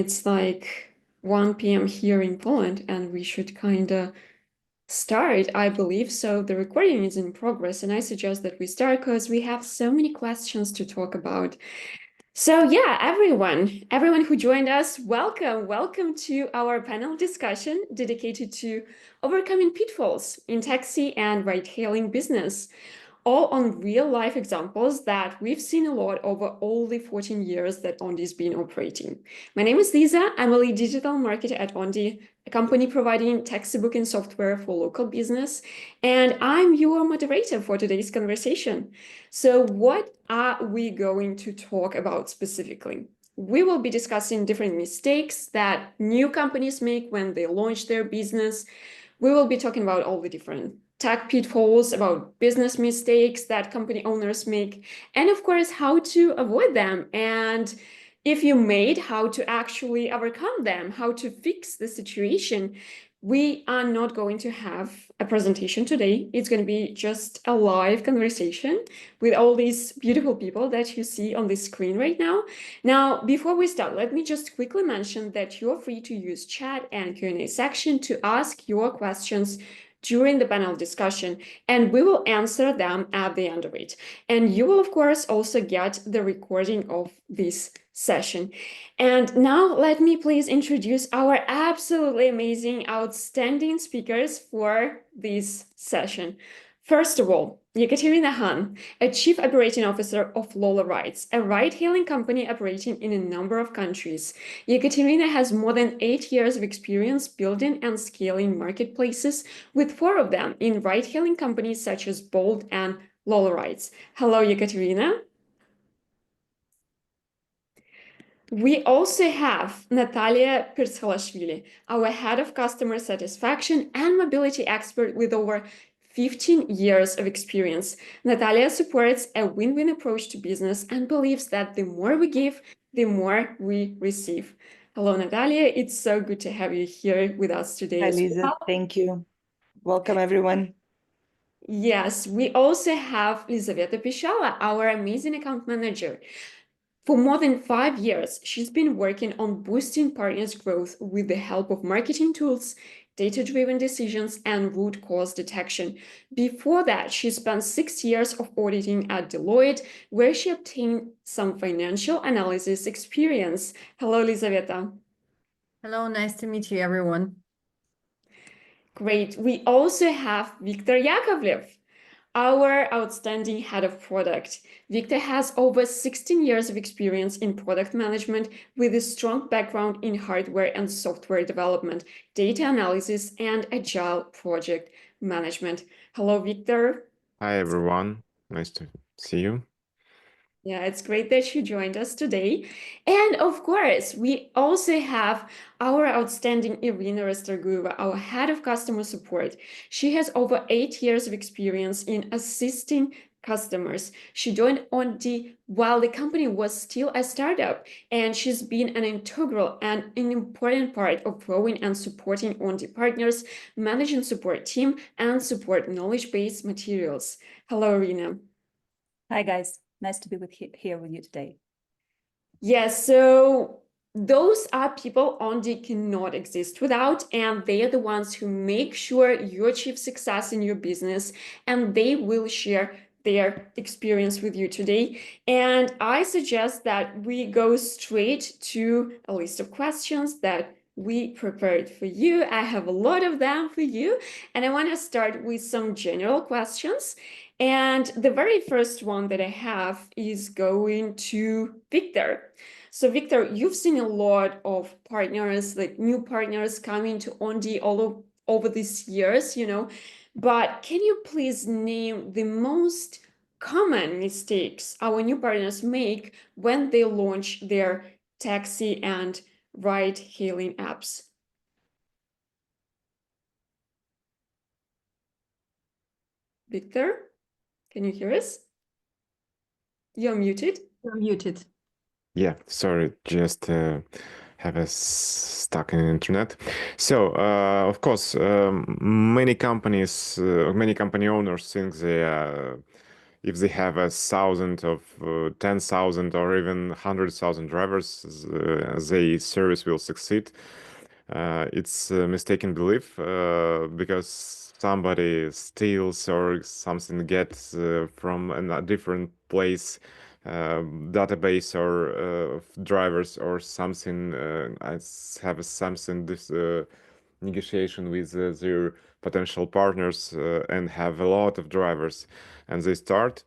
It's like 1 p.m. here in Poland, and we should kind of start, I believe. So the recording is in progress, and I suggest that we start because we have so many questions to talk about. So yeah, everyone who joined us, welcome to our panel discussion dedicated to overcoming pitfalls in taxi and ride-hailing business, all on real life examples that we've seen a lot over all the 14 years that Onde's been operating. My name is Lisa. I'm a lead digital marketer at Onde, a company providing taxi booking software for local business, and I'm your moderator for today's conversation. So what are we going to talk about specifically? We will be discussing different mistakes that new companies make when they launch their business. We will be talking about all the different tech pitfalls, about business mistakes that company owners make, and of course, how to avoid them. And if you made, how to actually overcome them, how to fix the situation. We are not going to have a presentation today. It's going to be just a live conversation with all these beautiful people that you see on the screen right now. Now, before we start, let me just quickly mention that you're free to use chat and Q&A section to ask your questions during the panel discussion, and we will answer them at the end of it. And you will, of course, also get the recording of this session. And now let me please introduce our absolutely amazing, outstanding speakers for this session. First of all, Ekaterina Han, a Chief Operating Officer of Lola Rides, a ride-hailing company operating in a number of countries. Ekaterina has more than 8 years of experience building and scaling marketplaces, with 4 of them in ride-hailing companies such as Bolt and Lola Rides. Hello, Ekaterina. We also have Natalia Pirskhalashvili, our head of customer satisfaction and mobility expert with over 15 years of experience. Natalia supports a win-win approach to business and believes that the more we give, the more we receive. Hello, Natalia. It's so good to have you here with us today Hi, as Lisa. well. Thank you. Welcome, everyone. Yes, we also have Lizaveta Pishala, our amazing account manager. For more than 5 years, she's been working on boosting partners' growth with the help of marketing tools, data-driven decisions, and root cause detection. Before that, she spent 6 years of auditing at Deloitte, where she obtained some financial analysis experience. Hello, Lizaveta. Hello, nice to meet you, everyone. Great. We also have Viktor Yakovlev, our outstanding head of product. Victor has over 16 years of experience in product management with a strong background in hardware and software development, data analysis, and agile project management. Hello, Victor. Hi, everyone. Nice to see you. Yeah, it's great that you joined us today. And of course, we also have our outstanding Irina Rastorguyeva, our head of customer support. She has over 8 years of experience in assisting customers. She joined Onde while the company was still a startup, and she's been an integral and an important part of growing and supporting Onde partners, managing support team, and support knowledge-based materials. Hello, Irina. Hi, guys. Nice to be here with you today. Yes, so those are people Onde cannot exist without, and they are the ones who make sure you achieve success in your business, and they will share their experience with you today. And I suggest that we go straight to a list of questions that we prepared for you. I have a lot of them for you, and I want to start with some general questions. And the very first one that I have is going to Victor. So Victor, you've seen a lot of partners, like new partners coming to Onde all over these years, but can you please name the most common mistakes our new partners make when they launch their taxi and ride-hailing apps? Victor? Can you hear us? You're muted. You're muted. Yeah, sorry, just have a stuck in the internet. So, of course, many company owners think they are if they have 1,000 of 10,000 or even 100,000 drivers, the service will succeed. It's a mistaken belief because somebody steals or something gets from a different place, database or drivers or something. Have something this negotiation with their potential partners and have a lot of drivers, and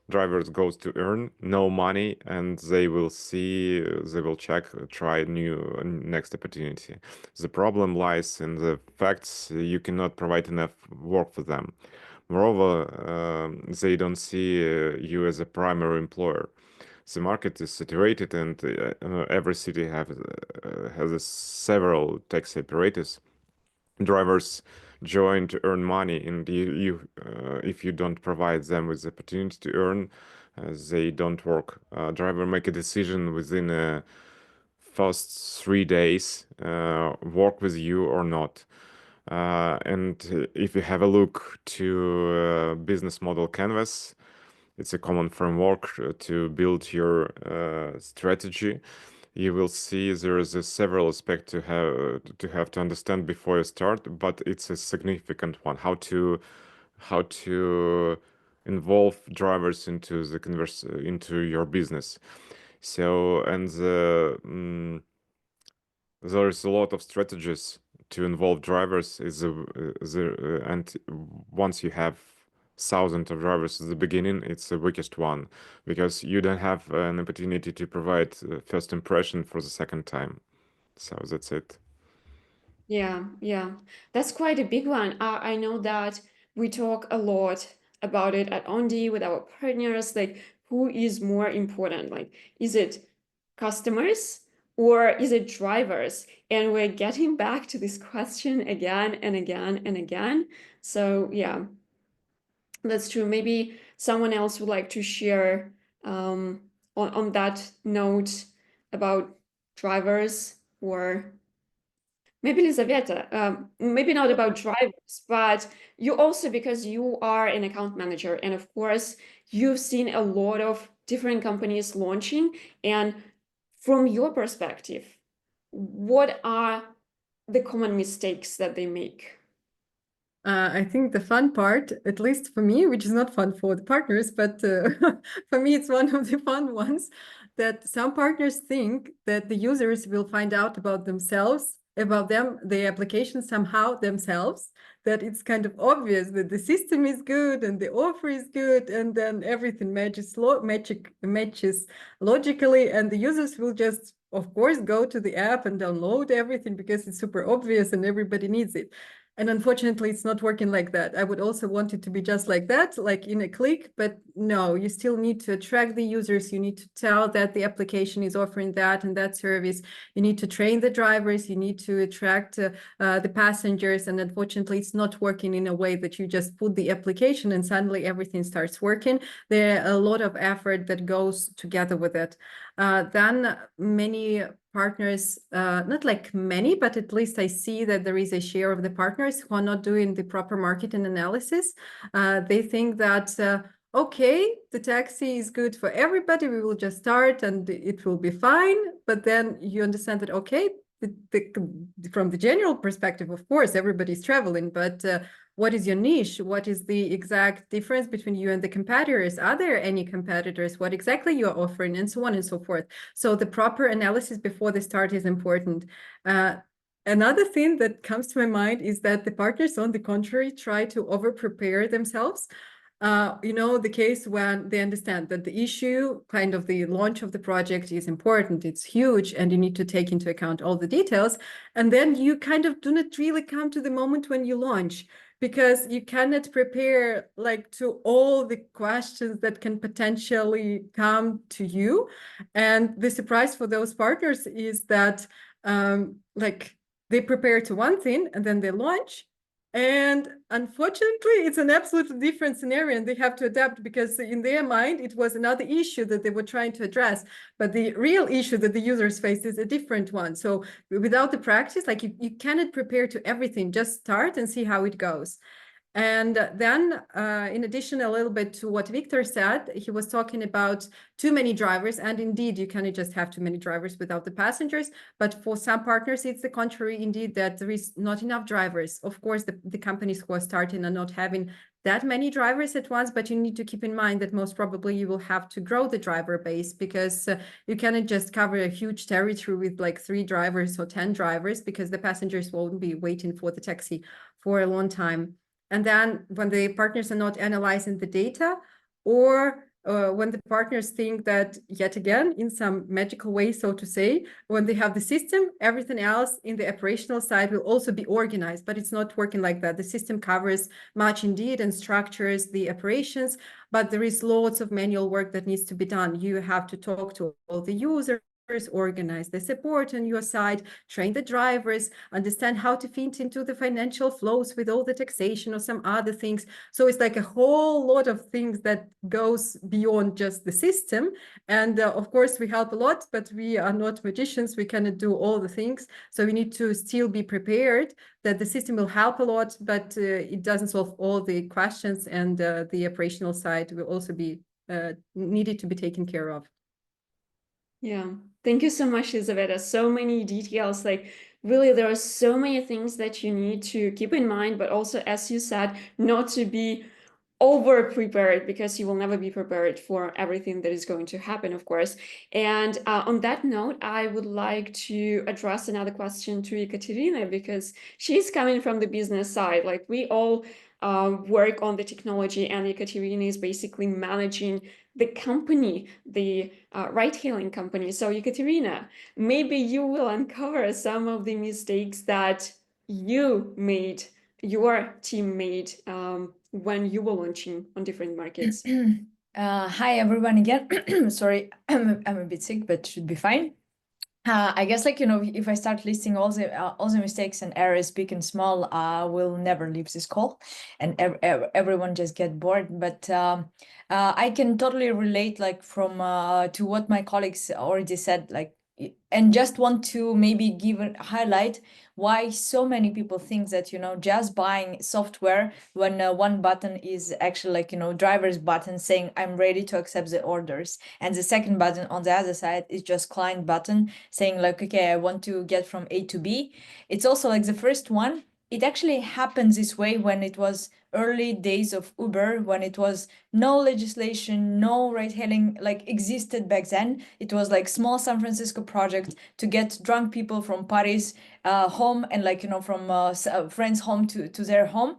drivers goes to earn no money, and they will see, they will try new next opportunity. The problem lies in the facts you cannot provide enough work for them. Moreover, they don't see you as a primary employer. The market is saturated, and every city has several taxi operators. Drivers join to earn money, and if you don't provide them with the opportunity to earn, they don't work. Driver make a decision within first 3 days, work with you or not. And if you have a look to business model canvas, it's a common framework to build your strategy. You will see there is several aspects to understand before you start, but it's a significant one. How to involve drivers into into your business. So, and there is a lot of strategies to involve drivers. And once you have thousands of drivers at the beginning, it's the weakest one because you don't have an opportunity to provide first impression for the second time. So that's it. Yeah, yeah, that's quite a big one. I know that we talk a lot about it at Onde with our partners, like who is more important? Like, is it customers or is it drivers? And we're getting back to this question again and again and again. So yeah, that's true. Maybe someone else would like to share on that note about drivers, or maybe Elizaveta, maybe not about drivers, but you also, because you are an account manager, and of course, you've seen a lot of different companies launching. And from your perspective, what are the common mistakes that they make? I think the fun part, at least for me, which is not fun for the partners, but for me, it's one of the fun ones, that some partners think that the users will find out about themselves, about the application somehow themselves, that it's kind of obvious that the system is good and the offer is good, and then everything matches logically, and the users will just, of course, go to the app and download everything because it's super obvious and everybody needs it. And unfortunately, it's not working like that. I would also want it to be just like that, like in a click, but no, you still need to attract the users. You need to tell that the application is offering that and that service. You need to train the drivers. You need to attract the passengers. And unfortunately, it's not working in a way that you just put the application and suddenly everything starts working. There are a lot of effort that goes together with it. Then many partners, not like many, but at least I see that there is a share of the partners who are not doing the proper marketing analysis. They think that, okay, the taxi is good for everybody, we will just start and it will be fine. But then you understand that, okay, from the general perspective, of course, everybody's traveling, but what is your niche? What is the exact difference between you and the competitors? Are there any competitors? What exactly you are offering, and so on and so forth. So the proper analysis before the start is important. Another thing that comes to my mind is that the partners, on the contrary, try to over-prepare themselves. The case when they understand that the issue, kind of the launch of the project, is important, it's huge, and you need to take into account all the details. And then you kind of do not really come to the moment when you launch, because you cannot prepare like to all the questions that can potentially come to you. And the surprise for those partners is that like they prepare to one thing and then they launch. And unfortunately, it's an absolutely different scenario, and they have to adapt because in their mind, it was another issue that they were trying to address. But the real issue that the users face is a different one. So without the practice, like you cannot prepare to everything, just start and see how it goes. And then, in addition, a little bit to what Victor said, he was talking about too many drivers. And indeed, you cannot just have too many drivers without the passengers. But for some partners, it's the contrary, indeed, that there is not enough drivers. Of course, the companies who are starting are not having that many drivers at once, but you need to keep in mind that most probably you will have to grow the driver base, because you cannot just cover a huge territory with like 3 drivers or 10 drivers, because the passengers won't be waiting for the taxi for a long time. And then when the partners are not analyzing the data, or when the partners think that, yet again, in some magical way, so to say, when they have the system, everything else in the operational side will also be organized, but it's not working like that. The system covers much indeed and structures the operations, but there is lots of manual work that needs to be done. You have to talk to all the users, organize the support on your side, train the drivers, understand how to fit into the financial flows with all the taxation or some other things. So it's like a whole lot of things that goes beyond just the system. And of course, we help a lot, but we are not magicians. We cannot do all the things. So we need to still be prepared that the system will help a lot, but it doesn't solve all the questions, and the operational side will also be needed to be taken care of. Yeah, thank you so much, Elizaveta. So many details, like really there are so many things that you need to keep in mind, but also, as you said, not to be over prepared, because you will never be prepared for everything that is going to happen, of course. And on that note, I would like to address another question to Ekaterina, because she's coming from the business side. Like we all work on the technology, and Ekaterina is basically managing the company, the ride-hailing company. So Ekaterina, maybe you will uncover some of the mistakes that you made, your team made, when you were launching on different markets. Hi everyone again. Sorry, I'm a bit sick, but should be fine. I guess, like, if I start listing all the mistakes and errors, big and small, we'll never leave this call, and everyone just get bored. But I can totally relate, like, from to what my colleagues already said, like, and just want to maybe give a highlight why so many people think that, just buying software when one button is actually, like, driver's button saying I'm ready to accept the orders, and the second button on the other side is just client button saying, like, okay, I want to get from A to B. It's also like the first one. It actually happened this way when it was early days of Uber, when it was no legislation, no ride-hailing like existed back then. It was like small San Francisco project to get drunk people from parties home, and, like, from friends home to their home.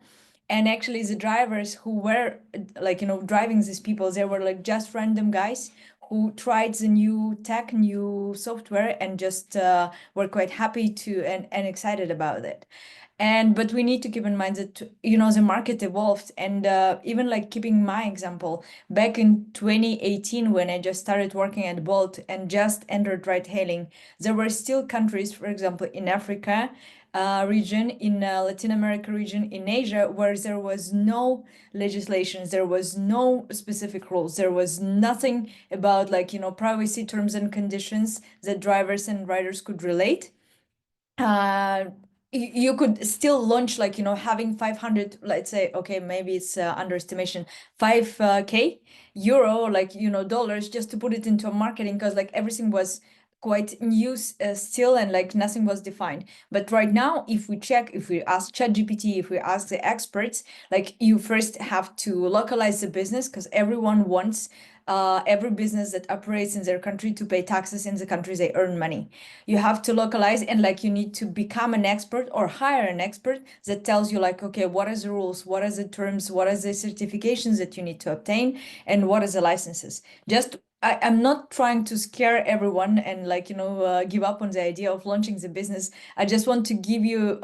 And actually the drivers who were, like, driving these people, they were like just random guys who tried the new tech, new software, and just were quite happy to and excited about it. But we need to keep in mind that, the market evolved, and even, like, keeping my example, back in 2018, when I just started working at Bolt and just entered ride hailing, there were still countries, for example, in Africa region, in Latin America region, in Asia, where there was no legislation, there was no specific rules, there was nothing about, like, privacy terms and conditions that drivers and riders could relate. You could still launch, like, having 500, let's say, okay, maybe it's underestimation, 5K euro, like, dollars, just to put it into marketing, because, like, everything was quite new still, and, like, nothing was defined. But right now, if we ask ChatGPT, if we ask the experts, like, you first have to localize the business, because everyone wants every business that operates in their country to pay taxes in the country they earn money. You have to localize, and, like, you need to become an expert or hire an expert that tells you, like, okay, what are the rules, what are the terms, what are the certifications that you need to obtain, and what are the licenses. I'm not trying to scare everyone and, like, give up on the idea of launching the business. I just want to give you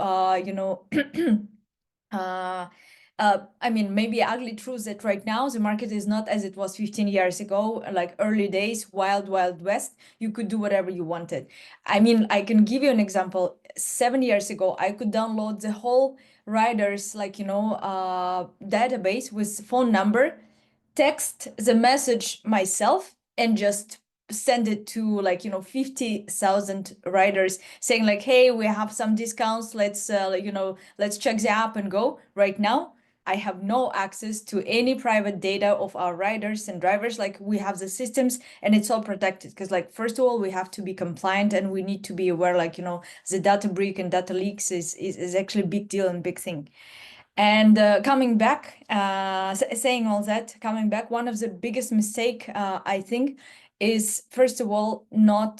I mean, maybe ugly truth that right now the market is not as it was 15 years ago, like early days, wild west. You could do whatever you wanted. I mean, I can give you an example. 7 years ago, I could download the whole riders, like, database with phone number, text the message myself, and just send it to, like, 50,000 riders saying, like, hey, we have some discounts, let's let's check the app and go right now. I have no access to any private data of our riders and drivers. Like we have the systems and it's all protected. Because like, first of all, we have to be compliant and we need to be aware, like, you know, the data breach and data leaks is actually a big deal and big thing. And coming back, saying all that, coming back, one of the biggest mistake, I think, is first of all, not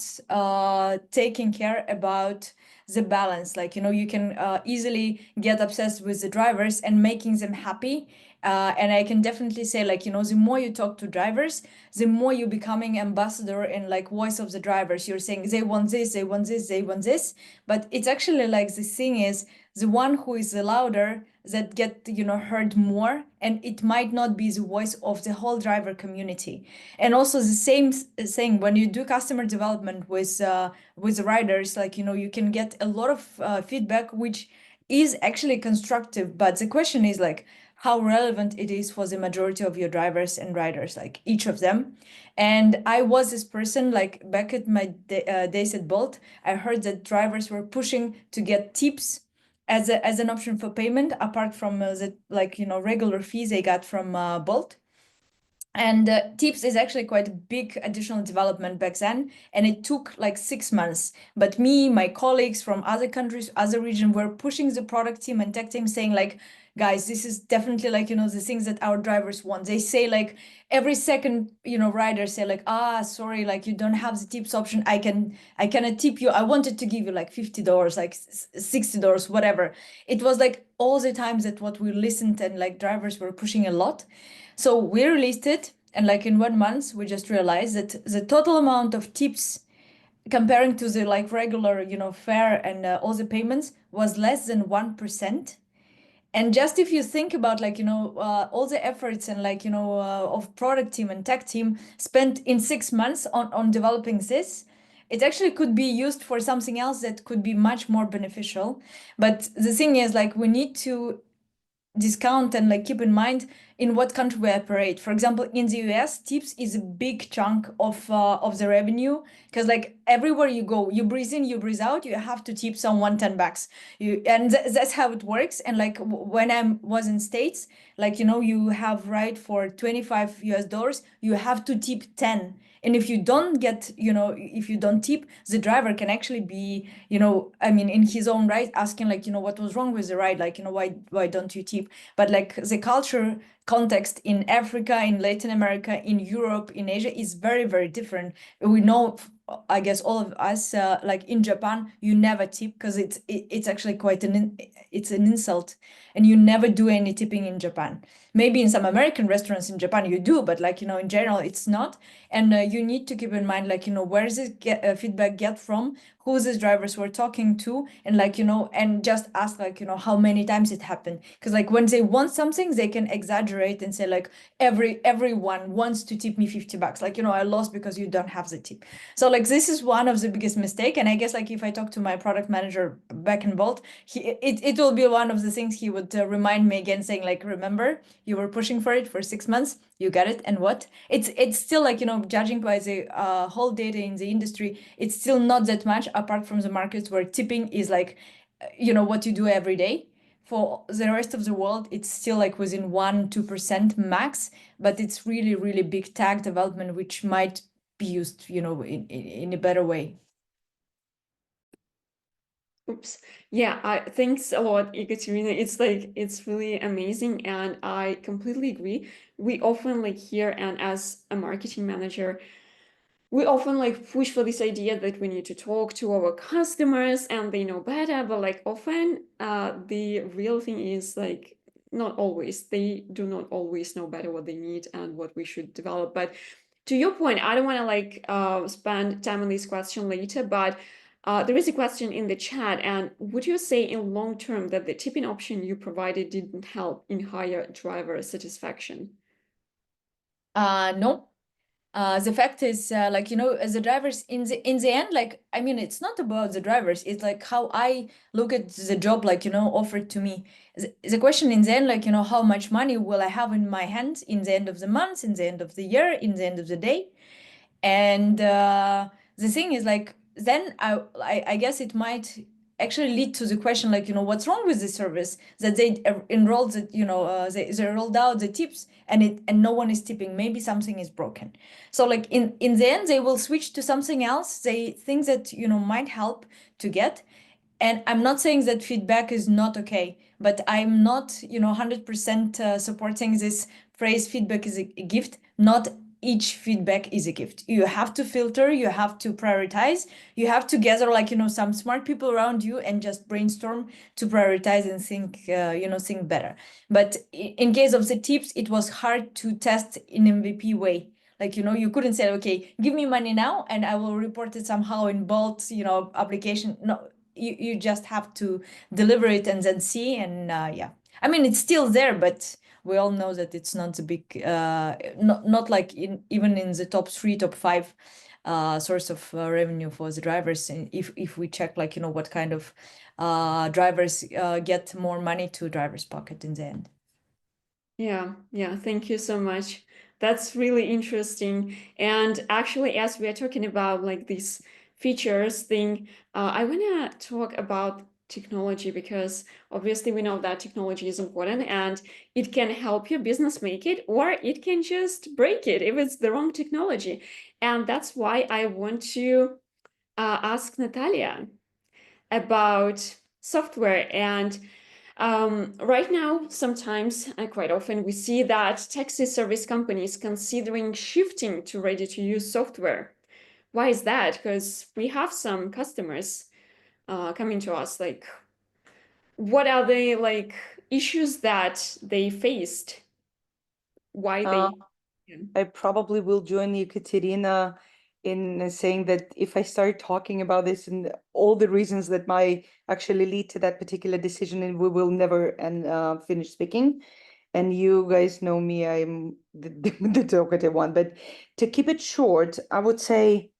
taking care about the balance. Like, you know, you can easily get obsessed with the drivers and making them happy. And I can definitely say, like, you know, the more you talk to drivers, the more you're becoming ambassador and like voice of the drivers. You're saying they want this, they want this, they want this. But it's actually like the thing is, the one who is the louder that get, you know, heard more, and it might not be the voice of the whole driver community. And also the same thing when you do customer development with the riders, like, you know, you can get a lot of feedback which is actually constructive, but the question is like how relevant it is for the majority of your drivers and riders, like each of them. And I was this person, like back at my days at Bolt, I heard that drivers were pushing to get tips as an option for payment, apart from the, like, you know, regular fees they got from Bolt. And tips is actually quite a big additional development back then, and it took like 6 months. But me, my colleagues from other countries, other region, were pushing the product team and tech team, saying like, guys, this is definitely, like, you know, the things that our drivers want. They say like every second, you know, riders say like, sorry, like you don't have the tips option. I cannot tip you. I wanted to give you like $50, like $60, whatever. It was like all the times that what we listened, and like drivers were pushing a lot. So we released it, and like in 1 month, we just realized that the total amount of tips comparing to the like regular, you know, fare and all the payments was less than 1%. And just if you think about, like, you know, all the efforts and like, you know, of product team and tech team spent in 6 months on developing this, it actually could be used for something else that could be much more beneficial. But the thing is, like, we need to discount and like keep in mind in what country we operate. For example, in the US, tips is a big chunk of the revenue, because like everywhere you go, you breathe in, you breathe out, you have to tip someone $10. That's how it works. And like when I was in States, like, you know, you have right for $25, you have to tip 10. And if you don't get, you know, if you don't tip, the driver can actually be, you know, I mean, in his own right, asking like, you know, what was wrong with the ride? Like, you know, why don't you tip? But like the culture context in Africa, in Latin America, in Europe, in Asia is very, very different. We know, I guess all of us, like in Japan, you never tip because it's actually quite it's an insult, and you never do any tipping in Japan. Maybe in some American restaurants in Japan you do, but like, you know, in general it's not. And you need to keep in mind, like, you know, where does this feedback get from, who these drivers were talking to, and like, you know, and just ask like, you know, how many times it happened. Because like when they want something, they can exaggerate and say like everyone wants to tip me $50, like, you know, I lost because you don't have the tip. So like this is one of the biggest mistake. And I guess like if I talk to my product manager back in Bolt, it will be one of the things he would remind me again, saying like, remember, you were pushing for it for 6 months, you got it, and what? It's still like, you know, judging by the whole data in the industry, it's still not that much, apart from the markets where tipping is like, you know, what you do every day. For the rest of the world, it's still like within 1-2% max, but it's really, really big tag development, which might be used, you know, in a better way. Oops. Yeah, thanks a lot, Ekaterina. It's like, it's really amazing, and I completely agree. We often like hear, and as a marketing manager, we often like push for this idea that we need to talk to our customers and they know better, but like often the real thing is like not always. They do not always know better what they need and what we should develop. But to your point, I don't want to like spend time on this question later, but there is a question in the chat, and would you say in long term that the tipping option you provided didn't help in higher driver satisfaction? No. The fact is, like, you know, as the drivers in the end, like, I mean, it's not about the drivers. It's like how I look at the job, like, you know, offered to me. The question in the end, like, you know, how much money will I have in my hands in the end of the month, in the end of the year, in the end of the day? And the thing is, like, then I guess it might actually lead to the question, like, what's wrong with the service that they enrolled, that, they rolled out the tips and no one is tipping. Maybe something is broken. So like in the end, they will switch to something else. They think that, might help to get. And I'm not saying that feedback is not okay, but I'm not, 100% supporting this phrase, feedback is a gift. Not each feedback is a gift. You have to filter, you have to prioritize, you have to gather like, some smart people around you and just brainstorm to prioritize and think, think better. But in case of the tips, it was hard to test in MVP way. Like, you couldn't say, okay, give me money now and I will report it somehow in Bolt, application. No, you just have to deliver it and then see. And yeah, I mean, it's still there, but we all know that it's not a big, not like even in the top 3, top 5 source of revenue for the drivers. And if we check, like, what kind of drivers get more money to drivers' pocket in the end. Yeah, thank you so much. That's really interesting. And actually, as we are talking about like these features thing, I want to talk about technology, because obviously we know that technology is important and it can help your business make it, or it can just break it if it's the wrong technology. And that's why I want to ask Natalia about software. And right now, sometimes, quite often, we see that taxi service companies considering shifting to ready-to-use software. Why is that? Because we have some customers coming to us, like, what are the like issues that they faced? Why they? I probably will join you, Katerina, in saying that if I start talking about this and all the reasons that might actually lead to that particular decision, and we will never finish speaking. And you guys know me, I'm the talkative one. But to keep it short, I would say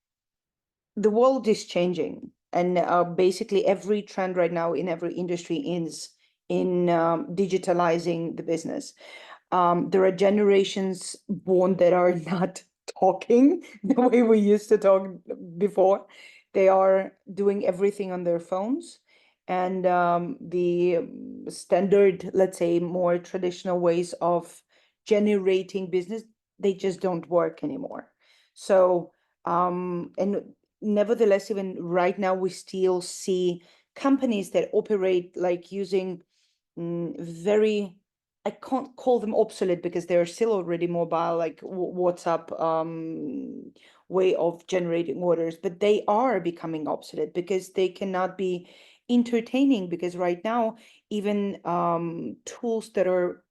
the world is changing, and basically every trend right now in every industry is in digitalizing the business. There are generations born that are not talking the way we used to talk before. They are doing everything on their phones. And the standard, let's say, more traditional ways of generating business, they just don't work anymore. So, and nevertheless, even right now, we still see companies that operate like using very, I can't call them obsolete because they're still already mobile, like WhatsApp way of generating orders, but they are becoming obsolete because they cannot be entertaining, because right now, even tools that are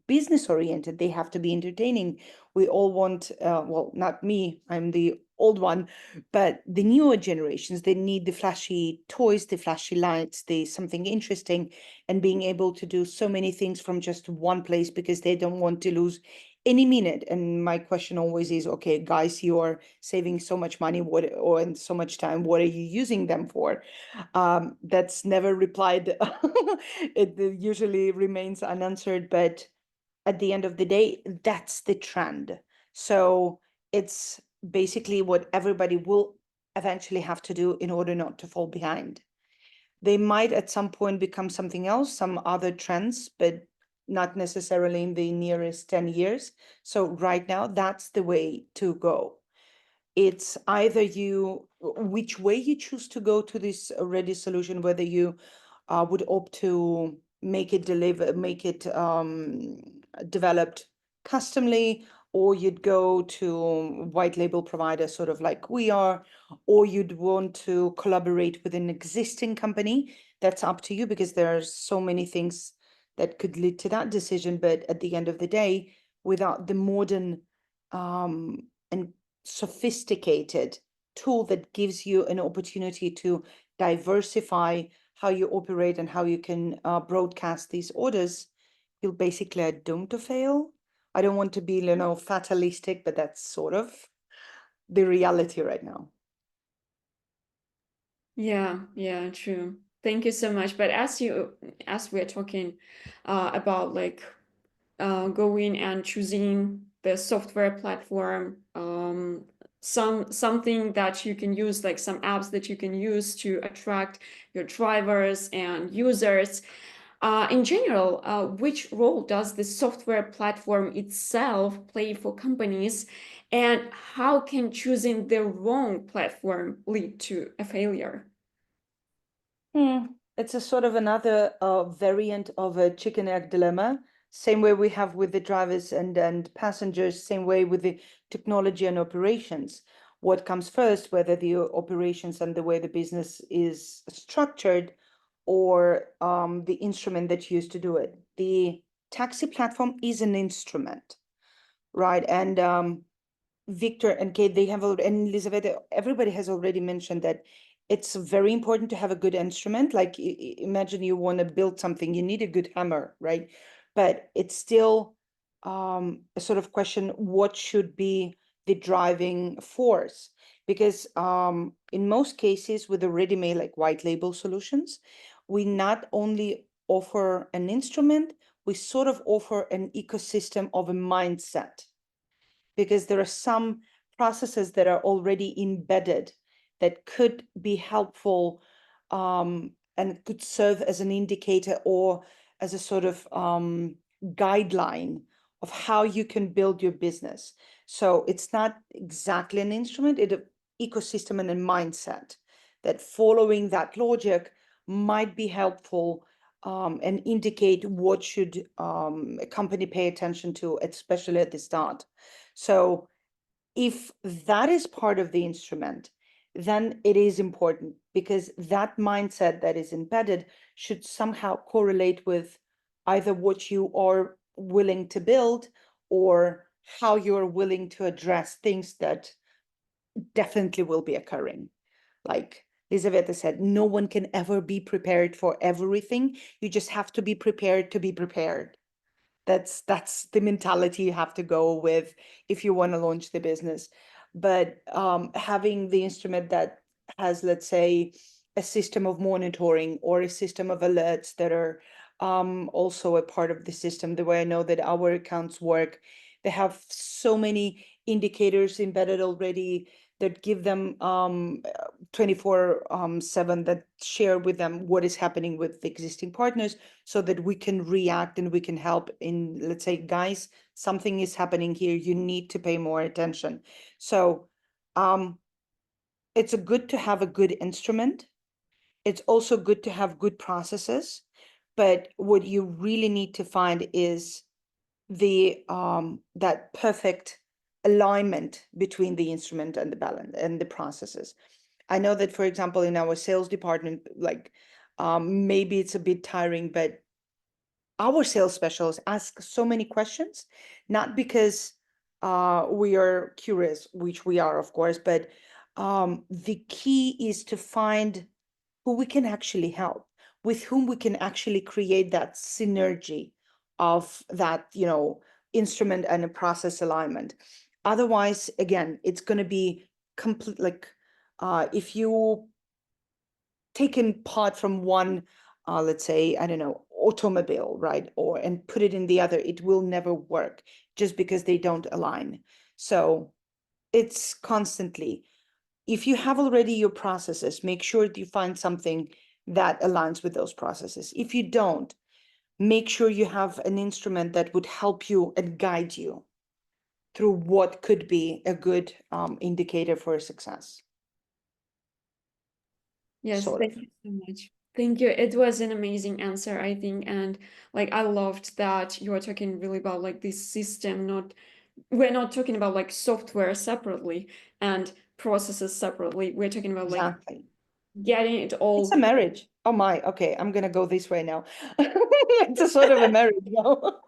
business oriented, they have to be entertaining. We all want, well, not me, I'm the old one, but the newer generations, they need the flashy toys, the flashy lights, the something interesting, and being able to do so many things from just one place because they don't want to lose any minute. And my question always is, okay, guys, you are saving so much money, and so much time, what are you using them for? That's never replied. It usually remains unanswered, but at the end of the day, that's the trend. So it's basically what everybody will eventually have to do in order not to fall behind. They might at some point become something else, some other trends, but not necessarily in the nearest 10 years. So right now, that's the way to go. It's either which way you choose to go to this ready solution, whether you would opt to make it developed customly, or you'd go to white label provider, sort of like we are, or you'd want to collaborate with an existing company. That's up to you, because there are so many things that could lead to that decision. But at the end of the day, without the modern and sophisticated tool that gives you an opportunity to diversify how you operate and how you can broadcast these orders, you'll basically doomed to fail. I don't want to be, fatalistic, but that's sort of the reality right now. Yeah, true. Thank you so much. But as we're talking about like going and choosing the software platform, something that you can use, like some apps that you can use to attract your drivers and users. In general, which role does the software platform itself play for companies, and how can choosing the wrong platform lead to a failure? It's a sort of another variant of a chicken egg dilemma. Same way we have with the drivers and passengers, same way with the technology and operations. What comes first, whether the operations and the way the business is structured, or the instrument that's used to do it. The taxi platform is an instrument, right? And Victor and Kate, they have already, and Elizabeth, everybody has already mentioned that it's very important to have a good instrument. Like imagine you want to build something, you need a good hammer, right? But it's still a sort of question, what should be the driving force? Because in most cases with the ready-made like white label solutions, we not only offer an instrument, we sort of offer an ecosystem of a mindset, because there are some processes that are already embedded that could be helpful and could serve as an indicator or as a sort of guideline of how you can build your business. So it's not exactly an instrument, it's an ecosystem and a mindset that following that logic might be helpful and indicate what should a company pay attention to, especially at the start. So if that is part of the instrument, then it is important, because that mindset that is embedded should somehow correlate with either what you are willing to build or how you're willing to address things that definitely will be occurring. Like Elizabeth said, no one can ever be prepared for everything. You just have to be prepared to be prepared. That's the mentality you have to go with if you want to launch the business. But having the instrument that has, let's say, a system of monitoring or a system of alerts that are also a part of the system, the way I know that our accounts work, they have so many indicators embedded already that give them 24/7, that share with them what is happening with the existing partners, so that we can react and we can help in, let's say, guys, something is happening here, you need to pay more attention. So it's good to have a good instrument. It's also good to have good processes. But what you really need to find is the that perfect alignment between the instrument and the balance and the processes. I know that, for example, in our sales department, like maybe it's a bit tiring, but our sales specialists ask so many questions, not because we are curious, which we are, of course, but the key is to find who we can actually help, with whom we can actually create that synergy of that, instrument and a process alignment. Otherwise, again, it's going to be complete, like if you taken part from one, let's say, I don't know, automobile, right? And put it in the other, it will never work just because they don't align. So it's constantly, if you have already your processes, make sure that you find something that aligns with those processes. If you don't, make sure you have an instrument that would help you and guide you through what could be a good indicator for success. Yes, Sort thank of. you so much. Thank you. It was an amazing answer, I think. And like I loved that you are talking really about like this system, we're not talking about like software separately and processes separately. We're talking about like Exactly. getting it all. It's a marriage. Oh my, okay, I'm gonna go this way now. It's a sort of a marriage now.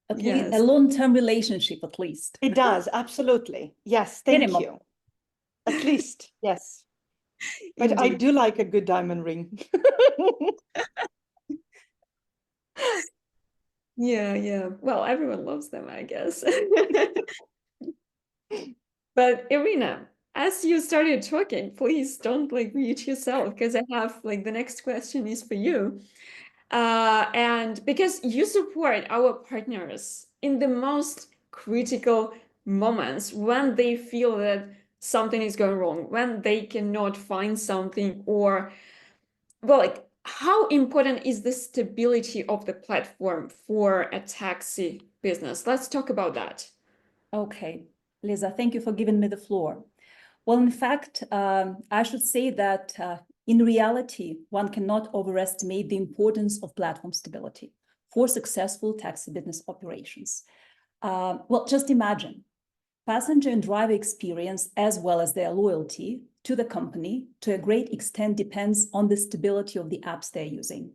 At least Yes. a long-term relationship, at least. It does, absolutely. Yes, thank Minimum. you. At least, yes. But I Indeed. do like a good diamond ring. Yeah. Well, everyone loves them, I guess. But Irina, as you started talking, please don't like mute yourself, because I have like the next question is for you. And because you support our partners in the most critical moments when they feel that something is going wrong, when they cannot find something, or, well, like, how important is the stability of the platform for a taxi business? Let's talk about that. Okay, Lisa, thank you for giving me the floor. Well, in fact, I should say that in reality, one cannot overestimate the importance of platform stability for successful taxi business operations. Well, just imagine passenger and driver experience, as well as their loyalty to the company, to a great extent depends on the stability of the apps they're using.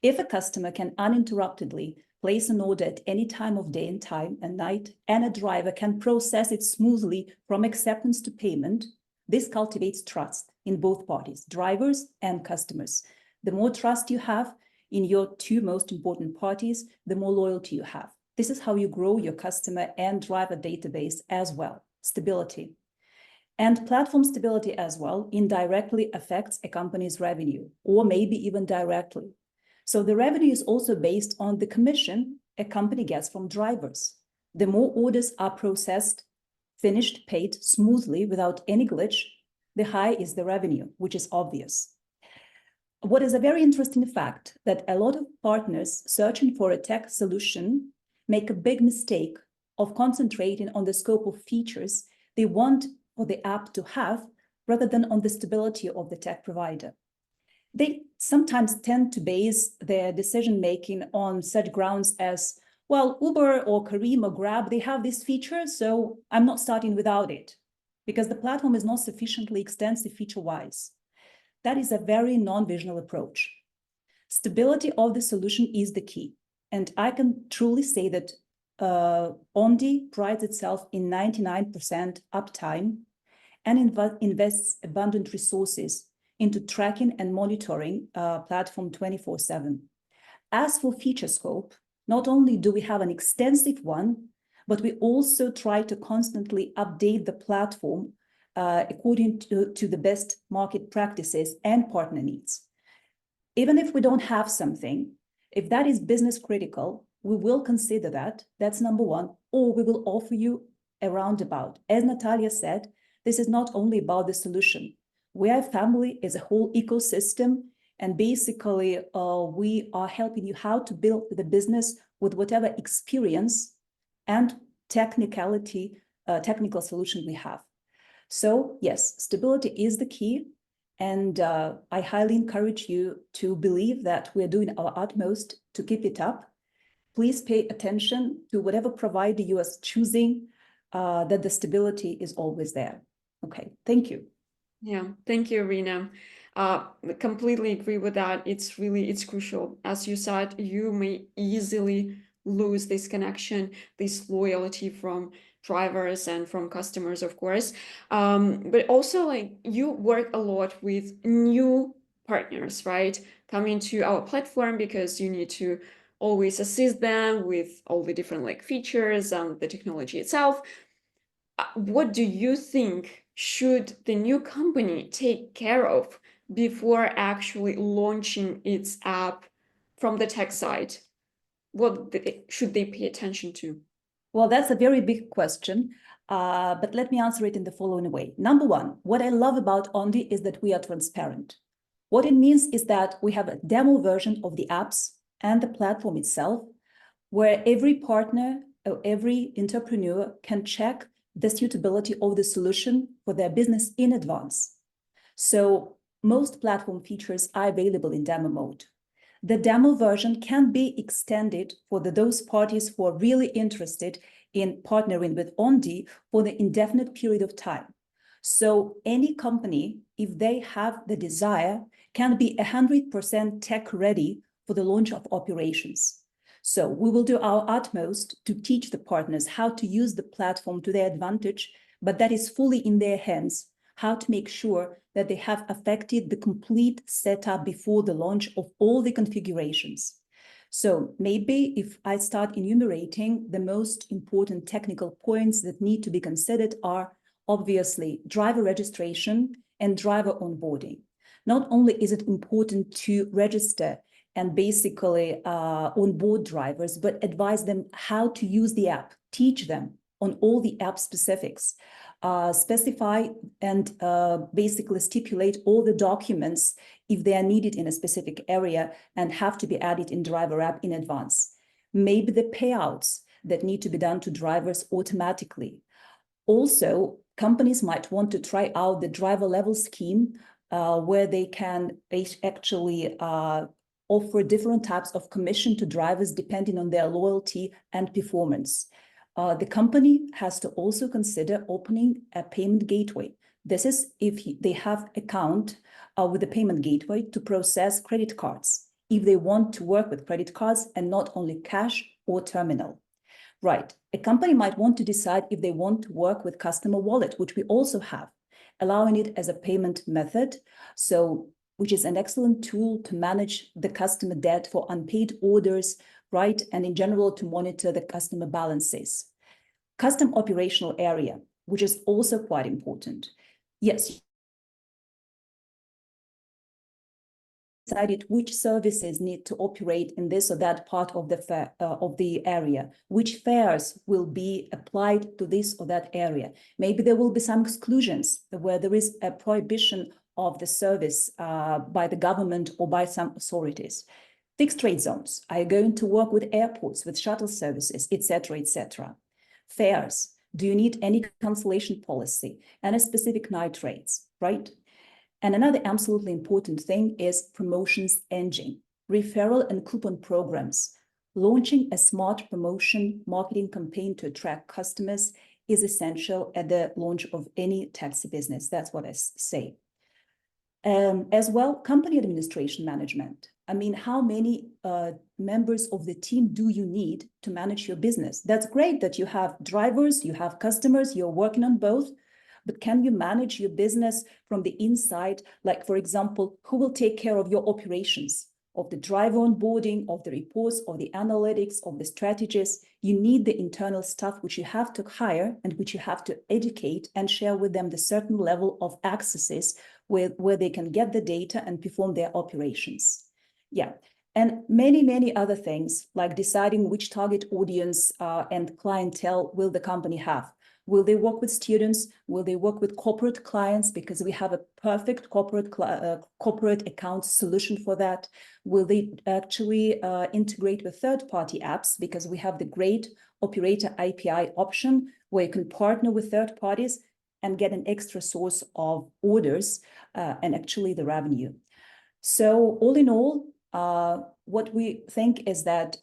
If a customer can uninterruptedly place an order at any time of day and time and night, and a driver can process it smoothly from acceptance to payment, this cultivates trust in both parties, drivers and customers. The more trust you have in your two most important parties, the more loyalty you have. This is how you grow your customer and driver database as well, stability. And platform stability as well indirectly affects a company's revenue, or maybe even directly. So the revenue is also based on the commission a company gets from drivers. The more orders are processed, finished, paid smoothly without any glitch, the higher is the revenue, which is obvious. What is a very interesting fact that a lot of partners searching for a tech solution make a big mistake of concentrating on the scope of features they want for the app to have rather than on the stability of the tech provider. They sometimes tend to base their decision-making on such grounds as, well, Uber or Careem or Grab, they have this feature, so I'm not starting without it, because the platform is not sufficiently extensive feature-wise. That is a very non-visional approach. Stability of the solution is the key. And I can truly say that Onde prides itself in 99% uptime and invests abundant resources into tracking and monitoring platform 24/7. As for feature scope, not only do we have an extensive one, but we also try to constantly update the platform according to the best market practices and partner needs. Even if we don't have something, if that is business critical, we will consider that. That's number one, or we will offer you a roundabout. As Natalia said, this is not only about the solution. We are a family, as a whole ecosystem, and basically we are helping you how to build the business with whatever experience and technical solution we have. So yes, stability is the key, and I highly encourage you to believe that we're doing our utmost to keep it up. Please pay attention to whatever provider you are choosing, that the stability is always there. Okay, thank you. Yeah, thank you, Irina. Completely agree with that. It's crucial. As you said, you may easily lose this connection, this loyalty from drivers and from customers, of course. But also, like, you work a lot with new partners, right? Coming to our platform because you need to always assist them with all the different like features and the technology itself. What do you think should the new company take care of before actually launching its app from the tech side? What should they pay attention to? Well, that's a very big question, but let me answer it in the following way. Number one, what I love about Onde is that we are transparent. What it means is that we have a demo version of the apps and the platform itself, where every partner or every entrepreneur can check the suitability of the solution for their business in advance. So most platform features are available in demo mode. The demo version can be extended for those parties who are really interested in partnering with Onde for the indefinite period of time. So any company, if they have the desire, can be 100% tech ready for the launch of operations. So we will do our utmost to teach the partners how to use the platform to their advantage, but that is fully in their hands, how to make sure that they have affected the complete setup before the launch of all the configurations. So maybe if I start enumerating, the most important technical points that need to be considered are obviously driver registration and driver onboarding. Not only is it important to register and basically onboard drivers, but advise them how to use the app, teach them on all the app specifics, specify and basically stipulate all the documents if they are needed in a specific area and have to be added in driver app in advance. Maybe the payouts that need to be done to drivers automatically. Also, companies might want to try out the driver level scheme where they can actually offer different types of commission to drivers depending on their loyalty and performance. The company has to also consider opening a payment gateway. This is if they have account with the payment gateway to process credit cards, if they want to work with credit cards and not only cash or terminal. Right, a company might want to decide if they want to work with customer wallet, which we also have, allowing it as a payment method. So, which is an excellent tool to manage the customer debt for unpaid orders, right? And in general, to monitor the customer balances. Custom operational area, which is also quite important. Yes, decided which services need to operate in this or that part of the area, which fares will be applied to this or that area. Maybe there will be some exclusions where there is a prohibition of the service by the government or by some authorities. Fixed rate zones. Are you going to work with airports, with shuttle services, etc., etc.? Fares. Do you need any cancellation policy and a specific night rates, right? And another absolutely important thing is promotions engine, referral and coupon programs. Launching a smart promotion marketing campaign to attract customers is essential at the launch of any taxi business. That's what I say. As well, company administration management. I mean, how many members of the team do you need to manage your business? That's great that you have drivers, you have customers, you're working on both. But can you manage your business from the inside? Like, for example, who will take care of your operations, of the driver onboarding, of the reports, of the analytics, of the strategies? You need the internal staff, which you have to hire and which you have to educate and share with them the certain level of accesses where they can get the data and perform their operations. Yeah. And many, many other things, like deciding which target audience and clientele will the company have. Will they work with students? Will they work with corporate clients? Because we have a perfect corporate account solution for that. Will they actually integrate with third-party apps? Because we have the great operator API option where you can partner with third parties and get an extra source of orders and actually the revenue. So all in all, what we think is that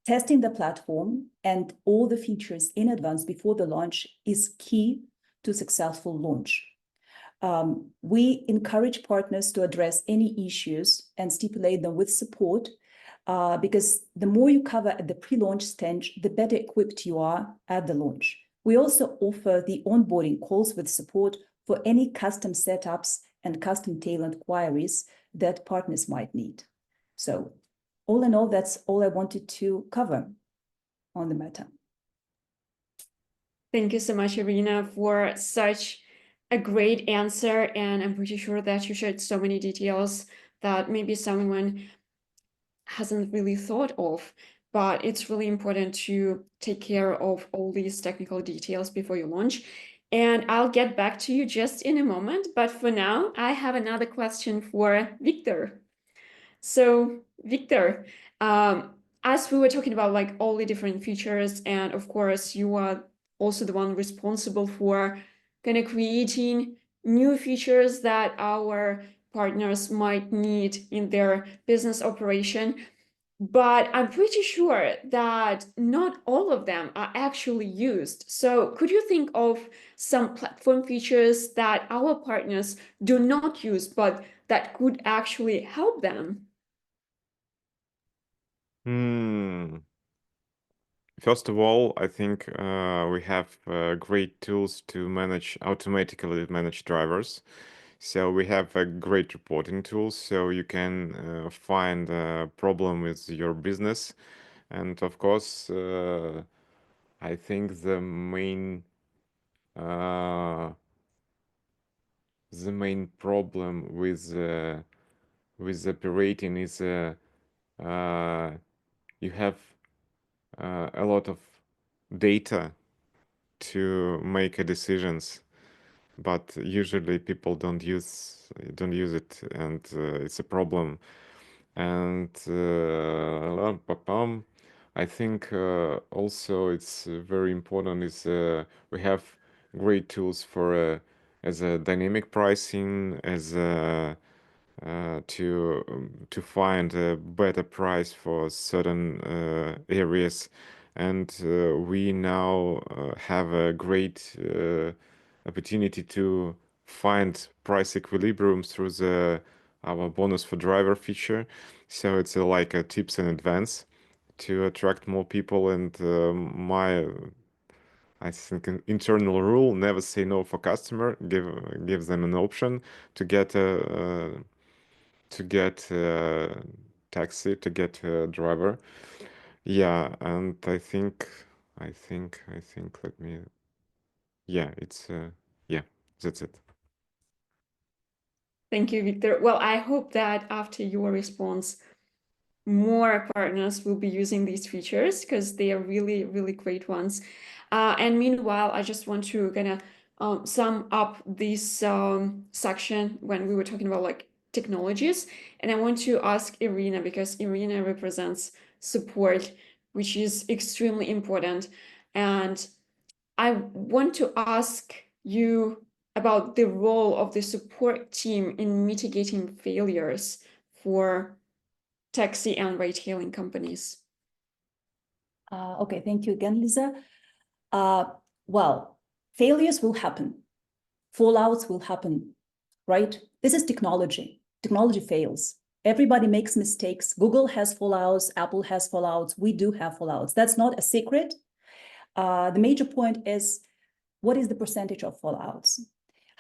testing the platform and all the features in advance before the launch is key to successful launch. We encourage partners to address any issues and stipulate them with support because the more you cover at the pre-launch stage, the better equipped you are at the launch. We also offer the onboarding calls with support for any custom setups and custom tailored queries that partners might need. So all in all, that's all I wanted to cover on the matter. Thank you so much, Irina, for such a great answer. And I'm pretty sure that you shared so many details that maybe someone hasn't really thought of. But it's really important to take care of all these technical details before you launch. And I'll get back to you just in a moment. But for now, I have another question for Victor. So, Victor, as we were talking about like all the different features, and of course, you are also the one responsible for kind of creating new features that our partners might need in their business operation. But I'm pretty sure that not all of them are actually used. So could you think of some platform features that our partners do not use, but that could actually help them? First of all, I think we have great tools to automatically manage drivers. So we have a great reporting tools, so you can find a problem with your business. And of course, I think the main problem with operating is you have a lot of data to make decisions, but usually people don't use it, and it's a problem. And I think also it's very important is we have great tools for as a dynamic pricing, as a to find a better price for certain areas, and we now have a great opportunity to find price equilibrium through the our bonus for driver feature. So it's like a tips in advance to attract more people. And I think an internal rule: never say no for customer. Give them an option to get a taxi, to get a driver. Yeah, and I think let me. Yeah, it's yeah, that's it. Thank you, Victor. Well, I hope that after your response, more partners will be using these features because they are really, really great ones. And meanwhile, I just want to kind of sum up this section when we were talking about like technologies. And I want to ask Irina, because Irina represents support, which is extremely important. And I want to ask you about the role of the support team in mitigating failures for taxi and ride-hailing companies. Okay, thank you again, Lisa. Well, failures will happen. Fallouts will happen, right? This is technology. Technology fails. Everybody makes mistakes. Google has fallouts, Apple has fallouts, we do have fallouts. That's not a secret. The major point is, what is the percentage of fallouts?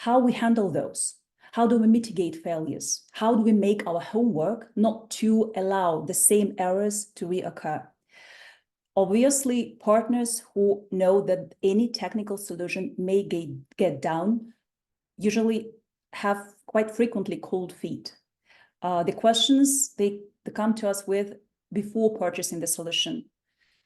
How we handle those? How do we mitigate failures? How do we make our homework not to allow the same errors to reoccur? Obviously, partners who know that any technical solution may get down usually have quite frequently cold feet. The questions they come to us with before purchasing the solution.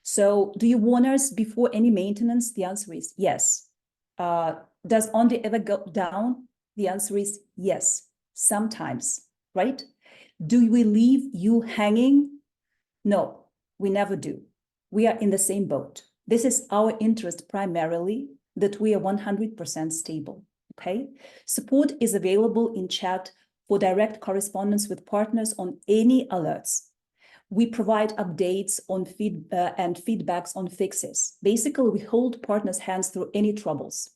So do you warn us before any maintenance? The answer is yes. Does Onde ever go down? The answer is yes, sometimes, right? Do we leave you hanging? No, we never do. We are in the same boat. This is our interest primarily, that we are 100% stable, okay? Support is available in chat for direct correspondence with partners on any alerts. We provide updates on and feedbacks on fixes. Basically, we hold partners' hands through any troubles.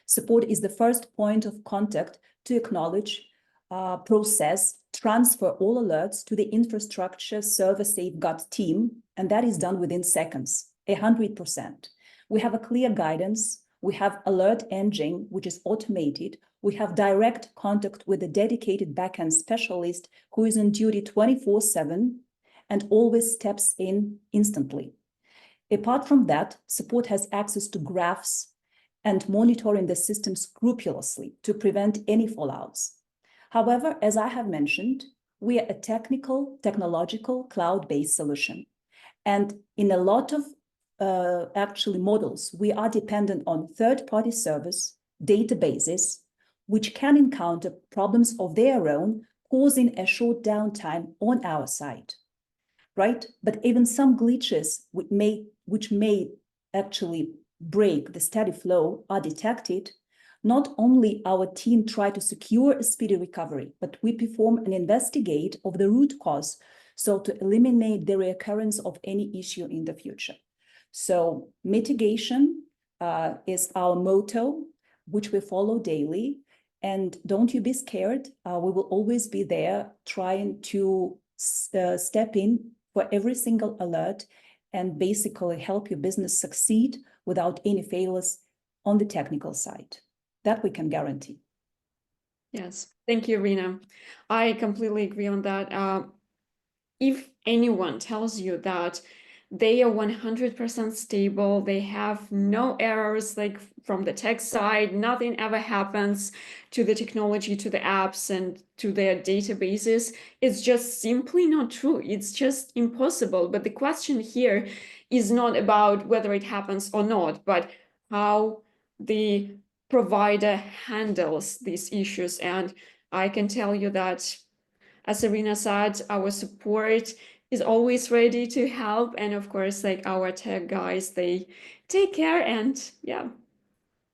Support is the first point of contact to acknowledge, process, transfer all alerts to the infrastructure server safeguard team, and that is done within seconds, 100%. We have a clear guidance. We have alert engine, which is automated. We have direct contact with a dedicated backend specialist who is on duty 24/7 and always steps in instantly. Apart from that, support has access to graphs and monitoring the system scrupulously to prevent any fallouts. However, as I have mentioned, we are a technological, cloud-based solution. And in a lot of actually models, we are dependent on third-party servers, databases, which can encounter problems of their own, causing a short downtime on our side. Right? But even some glitches which may actually break the steady flow are detected. Not only our team try to secure a speedy recovery, but we perform an investigate of the root cause, so to eliminate the reoccurrence of any issue in the future. So mitigation is our motto, which we follow daily. And don't you be scared. We will always be there trying to step in for every single alert and basically help your business succeed without any failures on the technical side. That we can guarantee. Yes, thank you, Irina. I completely agree on that. If anyone tells you that they are 100% stable, they have no errors, like from the tech side, nothing ever happens to the technology, to the apps, and to their databases, it's just simply not true. It's just impossible. But the question here is not about whether it happens or not, but how the provider handles these issues. And I can tell you that, as Irina said, our support is always ready to help. And of course, like our tech guys, they take care. And yeah.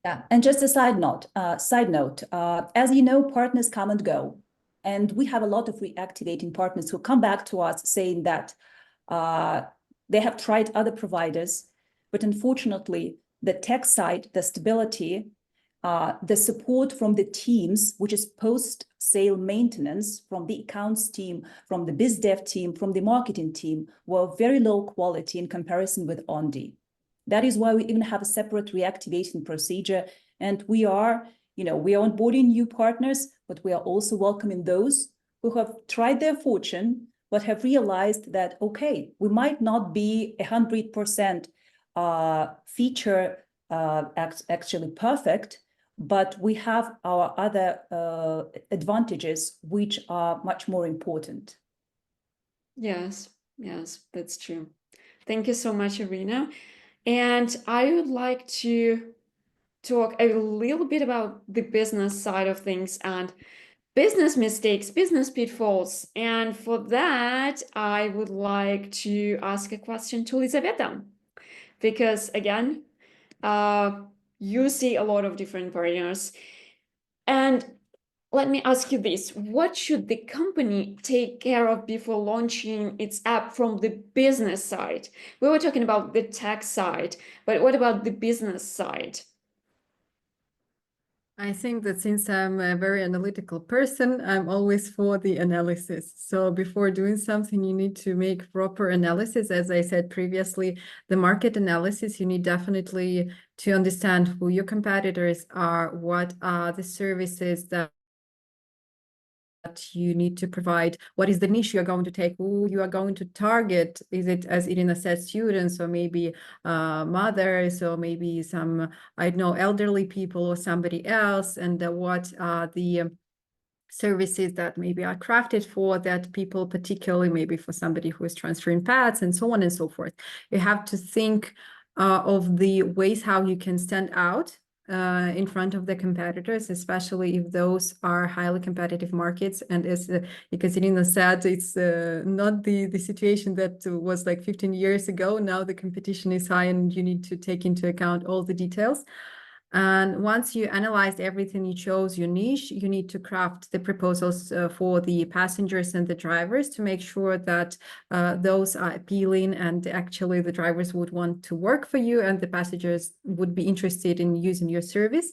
Yeah, and just a side note, as you know, partners come and go. And we have a lot of reactivating partners who come back to us saying that they have tried other providers, but unfortunately, the tech side, the stability, the support from the teams, which is post-sale maintenance, from the accounts team, from the biz dev team, from the marketing team, were very low quality in comparison with Onde. That is why we even have a separate reactivation procedure. And we are onboarding new partners, but we are also welcoming those who have tried their fortune, but have realized that, okay, we might not be 100% feature actually perfect, but we have our other advantages, which are much more important. Yes, that's true. Thank you so much, Irina. And I would like to talk a little bit about the business side of things and business mistakes, business pitfalls. And for that, I would like to ask a question to Elizaveta, because again, you see a lot of different partners. And let me ask you this: what should the company take care of before launching its app from the business side? We were talking about the tech side, but what about the business side? I think that since I'm a very analytical person, I'm always for the analysis. So before doing something, you need to make proper analysis. As I said previously, the market analysis, you need definitely to understand who your competitors are, what are the services that you need to provide, what is the niche you're going to take, who you are going to target. Is it, as Irina said, students, or maybe mothers, or maybe some, I don't know, elderly people or somebody else, and what are the services that maybe are crafted for that people, particularly maybe for somebody who is transferring pets, and so on and so forth. You have to think of the ways how you can stand out in front of the competitors, especially if those are highly competitive markets. And as Ekaterina said, it's not the situation that was like 15 years ago. Now the competition is high and you need to take into account all the details. And once you analyzed everything, you chose your niche, you need to craft the proposals for the passengers and the drivers to make sure that those are appealing, and actually the drivers would want to work for you and the passengers would be interested in using your service.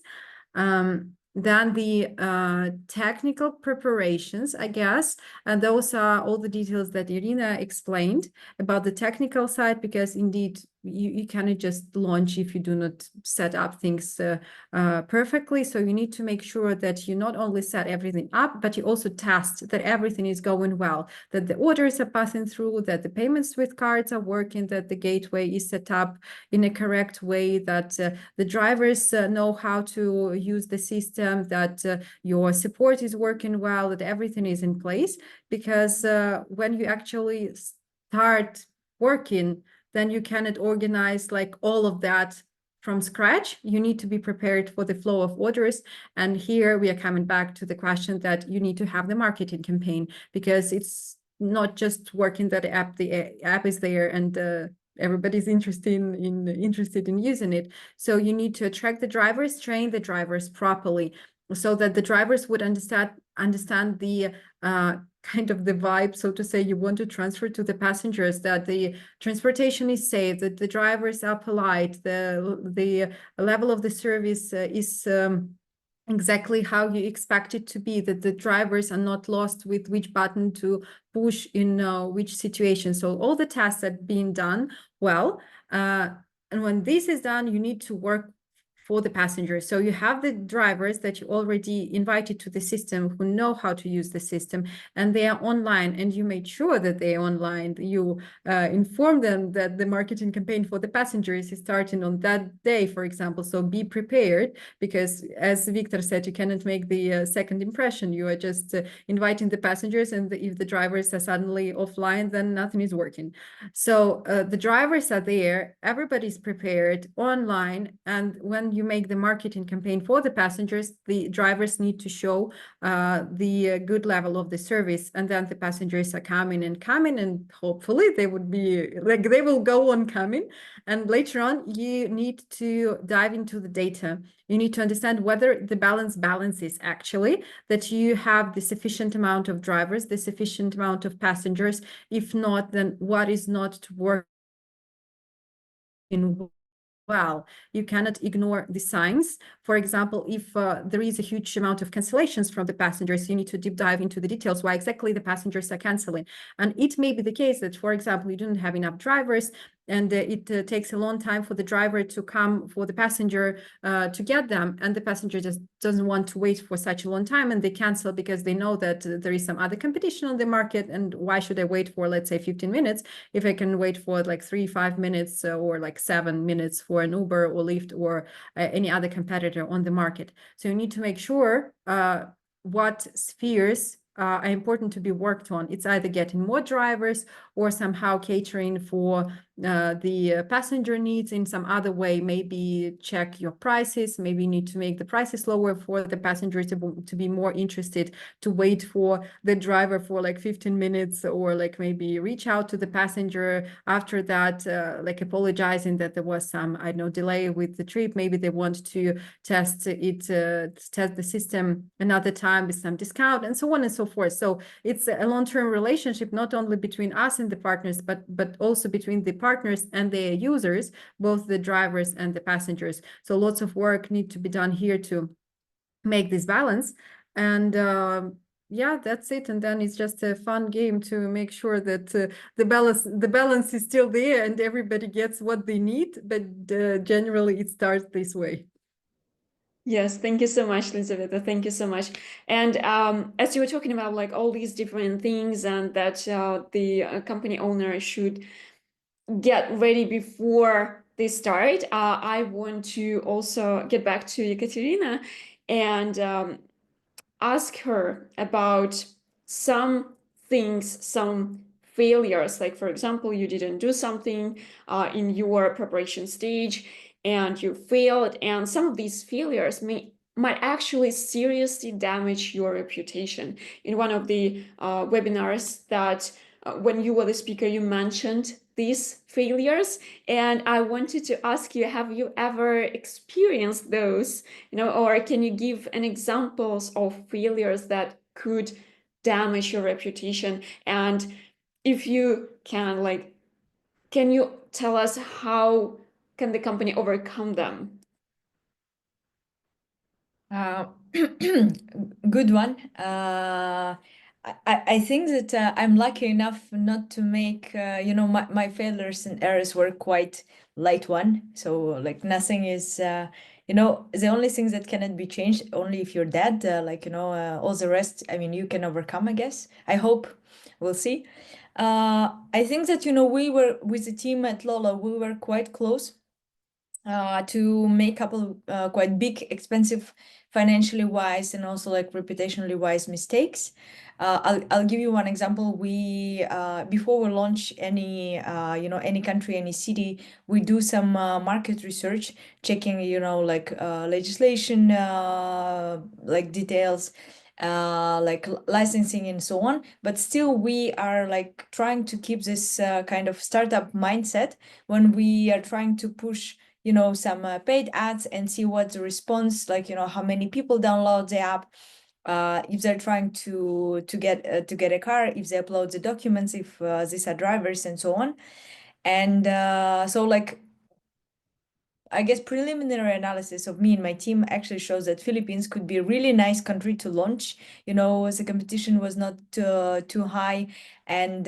Then the technical preparations, I guess, and those are all the details that Irina explained about the technical side, because indeed you cannot just launch if you do not set up things perfectly. So you need to make sure that you not only set everything up, but you also test that everything is going well, that the orders are passing through, that the payments with cards are working, that the gateway is set up in a correct way, that the drivers know how to use the system, that your support is working well, that everything is in place. Because when you actually start working, then you cannot organize like all of that from scratch. You need to be prepared for the flow of orders. And here we are coming back to the question that you need to have the marketing campaign, because it's not just working that app, the app is there and everybody's interested in using it. So you need to attract the drivers, train the drivers properly, so that the drivers would understand the kind of the vibe, so to say, you want to transfer to the passengers, that the transportation is safe, that the drivers are polite, the level of the service is exactly how you expect it to be, that the drivers are not lost with which button to push in which situation. So all the tests are being done well. And when this is done, you need to work for the passengers. So you have the drivers that you already invited to the system who know how to use the system, and they are online, and you made sure that they are online. You inform them that the marketing campaign for the passengers is starting on that day, for example. So be prepared, because as Victor said, you cannot make the second impression. You are just inviting the passengers, and if the drivers are suddenly offline, then nothing is working. So the drivers are there, everybody's prepared online, and when you you make the marketing campaign for the passengers, the drivers need to show the good level of the service, and then the passengers are coming, and hopefully they would be like, they will go on coming. And later on, you need to dive into the data. You need to understand whether the balance is actually that you have the sufficient amount of drivers, the sufficient amount of passengers. If not, then what is not working well. You cannot ignore the signs. For example, if there is a huge amount of cancellations from the passengers, you need to deep dive into the details why exactly the passengers are canceling. And it may be the case that, for example, you didn't have enough drivers, and it takes a long time for the driver to come for the passenger to get them, and the passenger just doesn't want to wait for such a long time, and they cancel because they know that there is some other competition on the market, and why should I wait for, let's say, 15 minutes if I can wait for like 3-5 minutes or like 7 minutes for an Uber or Lyft or any other competitor on the market. So you need to make sure what spheres are important to be worked on. It's either getting more drivers or somehow catering for the passenger needs in some other way. Maybe check your prices, maybe you need to make the prices lower for the passenger to be more interested to wait for the driver for like 15 minutes, or like maybe reach out to the passenger after that, like apologizing that there was some, I don't know, delay with the trip. Maybe they want to test it, test the system another time with some discount, and so on and so forth. So it's a long-term relationship, not only between us and the partners, but also between the partners and their users, both the drivers and the passengers. So lots of work need to be done here to make this balance. And yeah, that's it. And then it's just a fun game to make sure that the balance is still there and everybody gets what they need. But generally, it starts this way. Yes, thank you so much, Elizaveta. Thank you so much. And as you were talking about like all these different things, and that the company owner should get ready before they start, I want to also get back to Ekaterina and ask her about some things, some failures. Like, for example, you didn't do something in your preparation stage and you failed, and some of these failures might actually seriously damage your reputation. In one of the webinars that when you were the speaker, you mentioned these failures, and I wanted to ask you, have you ever experienced those, or can you give an examples of failures that could damage your reputation? And if you can, like, can you tell us how can the company overcome them? Good one. I think that I'm lucky enough not to make, my failures and errors were quite light one. So like nothing is, the only things that cannot be changed, only if you're dead, all the rest, I mean, you can overcome, I guess. I hope, we'll see. I think that, we were with the team at Lola, we were quite close to make a couple quite big, expensive, financially wise and also like reputationally wise mistakes. I'll give you one example. We before we launch any country, any city, we do some market research, checking legislation, like details, like licensing and so on. But still, we are like trying to keep this kind of startup mindset when we are trying to push some paid ads and see what's the response, like how many people download the app, if they're trying to get a car, if they upload the documents, if these are drivers and so on. And so like I guess preliminary analysis of me and my team actually shows that Philippines could be a really nice country to launch. The competition was not too high, and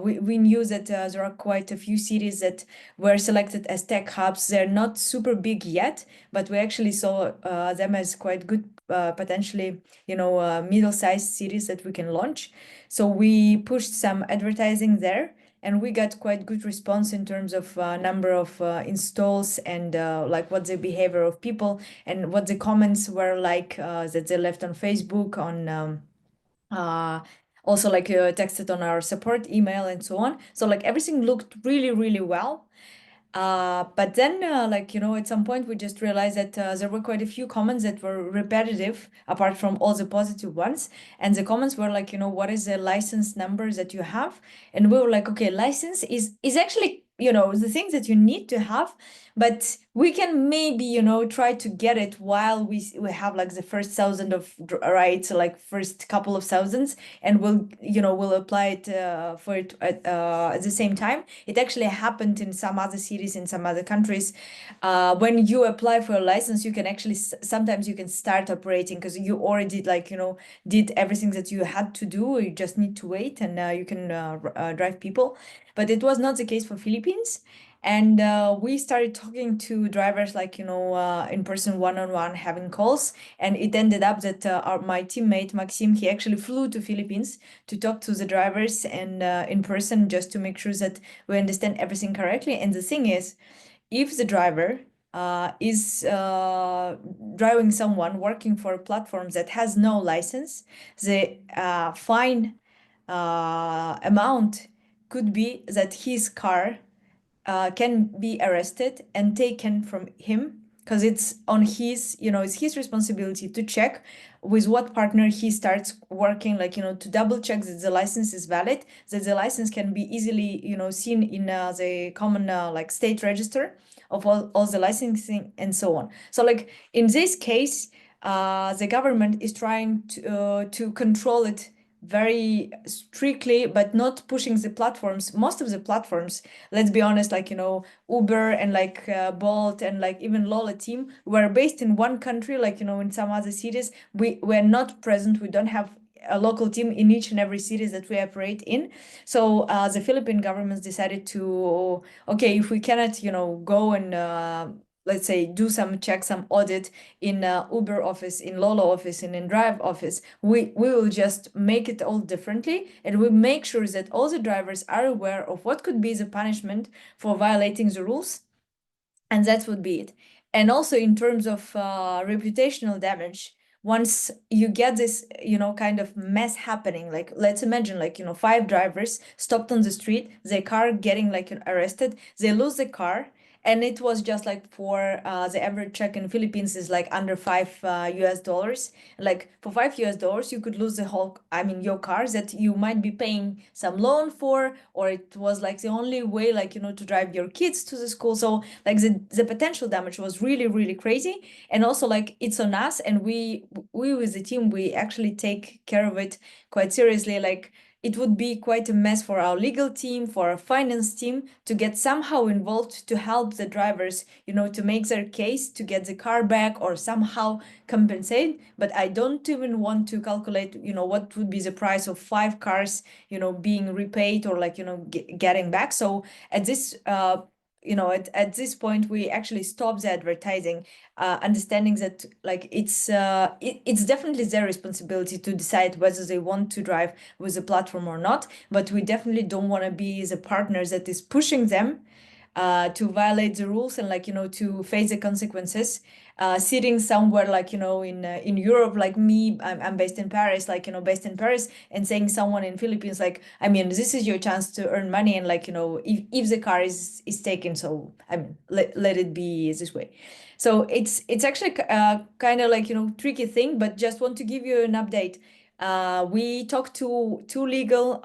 we knew that there are quite a few cities that were selected as tech hubs. They're not super big yet, but we actually saw them as quite good, potentially, middle-sized cities that we can launch. So we pushed some advertising there, and we got quite good response in terms of number of installs and like what the behavior of people and what the comments were like that they left on Facebook, on also like texted on our support email and so on. So like everything looked really, really well. But then, like, at some point we just realized that there were quite a few comments that were repetitive, apart from all the positive ones. And the comments were like, what is the license number that you have? And we were like, okay, license is actually, the thing that you need to have, but we can maybe, try to get it while we have like the first thousand of rights, like first couple of thousands, and we'll apply it for it at the same time. It actually happened in some other cities, in some other countries. When you apply for a license, you can actually sometimes you can start operating because you already did everything that you had to do. You just need to wait, and you can drive people. But it was not the case for Philippines. And we started talking to drivers, like, in person, one-on-one, having calls. And it ended up that my teammate, Maxim, he actually flew to Philippines to talk to the drivers and in person, just to make sure that we understand everything correctly. And the thing is, if the driver is driving someone working for a platform that has no license, the fine amount could be that his car can be arrested and taken from him, because it's on his, it's his responsibility to check with what partner he starts working, like, to double check that the license is valid, that the license can be easily, seen in the common like state register of all the licensing and so on. So like in this case, the government is trying to control it very strictly, but not pushing the platforms. Most of the platforms, let's be honest, like, Uber and like Bolt and like even Lola team were based in one country, like, in some other cities. We're not present. We don't have a local team in each and every city that we operate in. So the Philippine government decided to, okay, if we cannot, go and let's say do some check, some audit in Uber office, in Lolo office, and in Drive office, we will just make it all differently, and we make sure that all the drivers are aware of what could be the punishment for violating the rules, and that would be it. And also in terms of reputational damage, once you get this, kind of mess happening, like let's imagine, like, 5 drivers stopped on the street, their car getting like arrested, they lose the car. And it was just like for the average check in Philippines is like under $5 US. Like for $5 US, you could lose the whole, your car that you might be paying some loan for, or it was like the only way, like, to drive your kids to the school. So like the potential damage was really, really crazy. And also like it's on us, and we with the team, we actually take care of it quite seriously. Like it would be quite a mess for our legal team, for our finance team to get somehow involved to help the drivers, to make their case, to get the car back or somehow compensate. But I don't even want to calculate, what would be the price of 5 cars, being repaid or like, getting back. So at this, at this point, we actually stopped the advertising, understanding that like it's definitely their responsibility to decide whether they want to drive with the platform or not. But we definitely don't want to be the partners that is pushing them to violate the rules and like, to face the consequences. Sitting somewhere like, in Europe, like me, I'm based in Paris, like, based in Paris, and saying someone in Philippines, like, this is your chance to earn money, and like, if the car is taken, so let it be this way. So it's actually kind of like, tricky thing, but just want to give you an update. We talked to two legal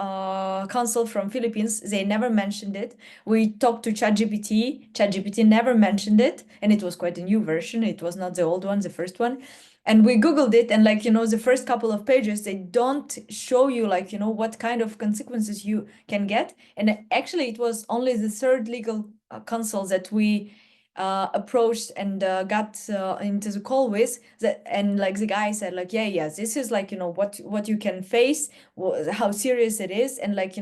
counsel from Philippines. They never mentioned it. We talked to ChatGPT. ChatGPT never mentioned it, and it was quite a new version. It was not the old one, the first one. And we Googled it, and like, the first couple of pages, they don't show you like, what kind of consequences you can get. And actually, it was only the third legal counsel that we approached and got into the call with that, and like the guy said like, yeah, this is like, what you can face, how serious it is. And like,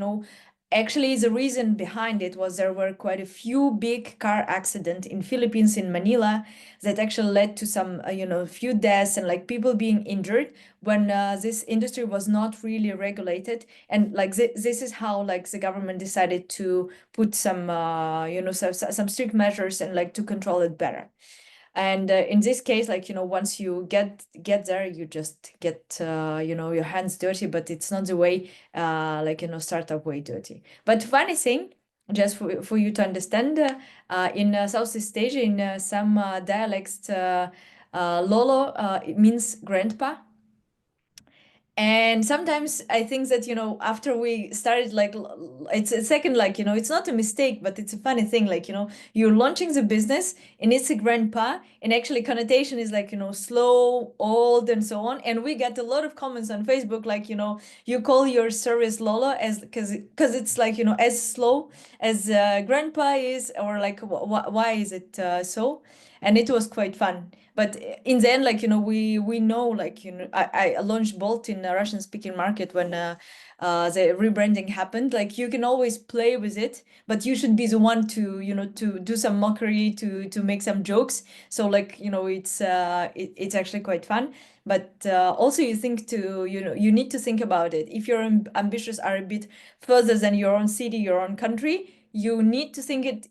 actually the reason behind it was there were quite a few big car accidents in Philippines, in Manila, that actually led to some few deaths and like people being injured when this industry was not really regulated. And like this is how like the government decided to put some some strict measures and like to control it better. And in this case, like, once you get there, you just get your hands dirty, but it's not the way like, startup way dirty. But funny thing, just for you to understand, in Southeast Asia, in some dialects, Lolo it means grandpa. And sometimes I think that, after we started, like, it's a second, like, it's not a mistake, but it's a funny thing. Like, you're launching the business and it's a grandpa, and actually connotation is like, slow, old, and so on. And we get a lot of comments on Facebook, like, you call your service Lolo as, because it's like, as slow as grandpa is, or like, why is it so? And it was quite fun. But in the end, like, we know, like, I launched Bolt in a Russian speaking market when the rebranding happened. Like, you can always play with it, but you should be the one to, to do some mockery, to make some jokes. So, like, it's actually quite fun. But also you think to, you need to think about it. If your ambitions are a bit further than your own city, your own country, you need to think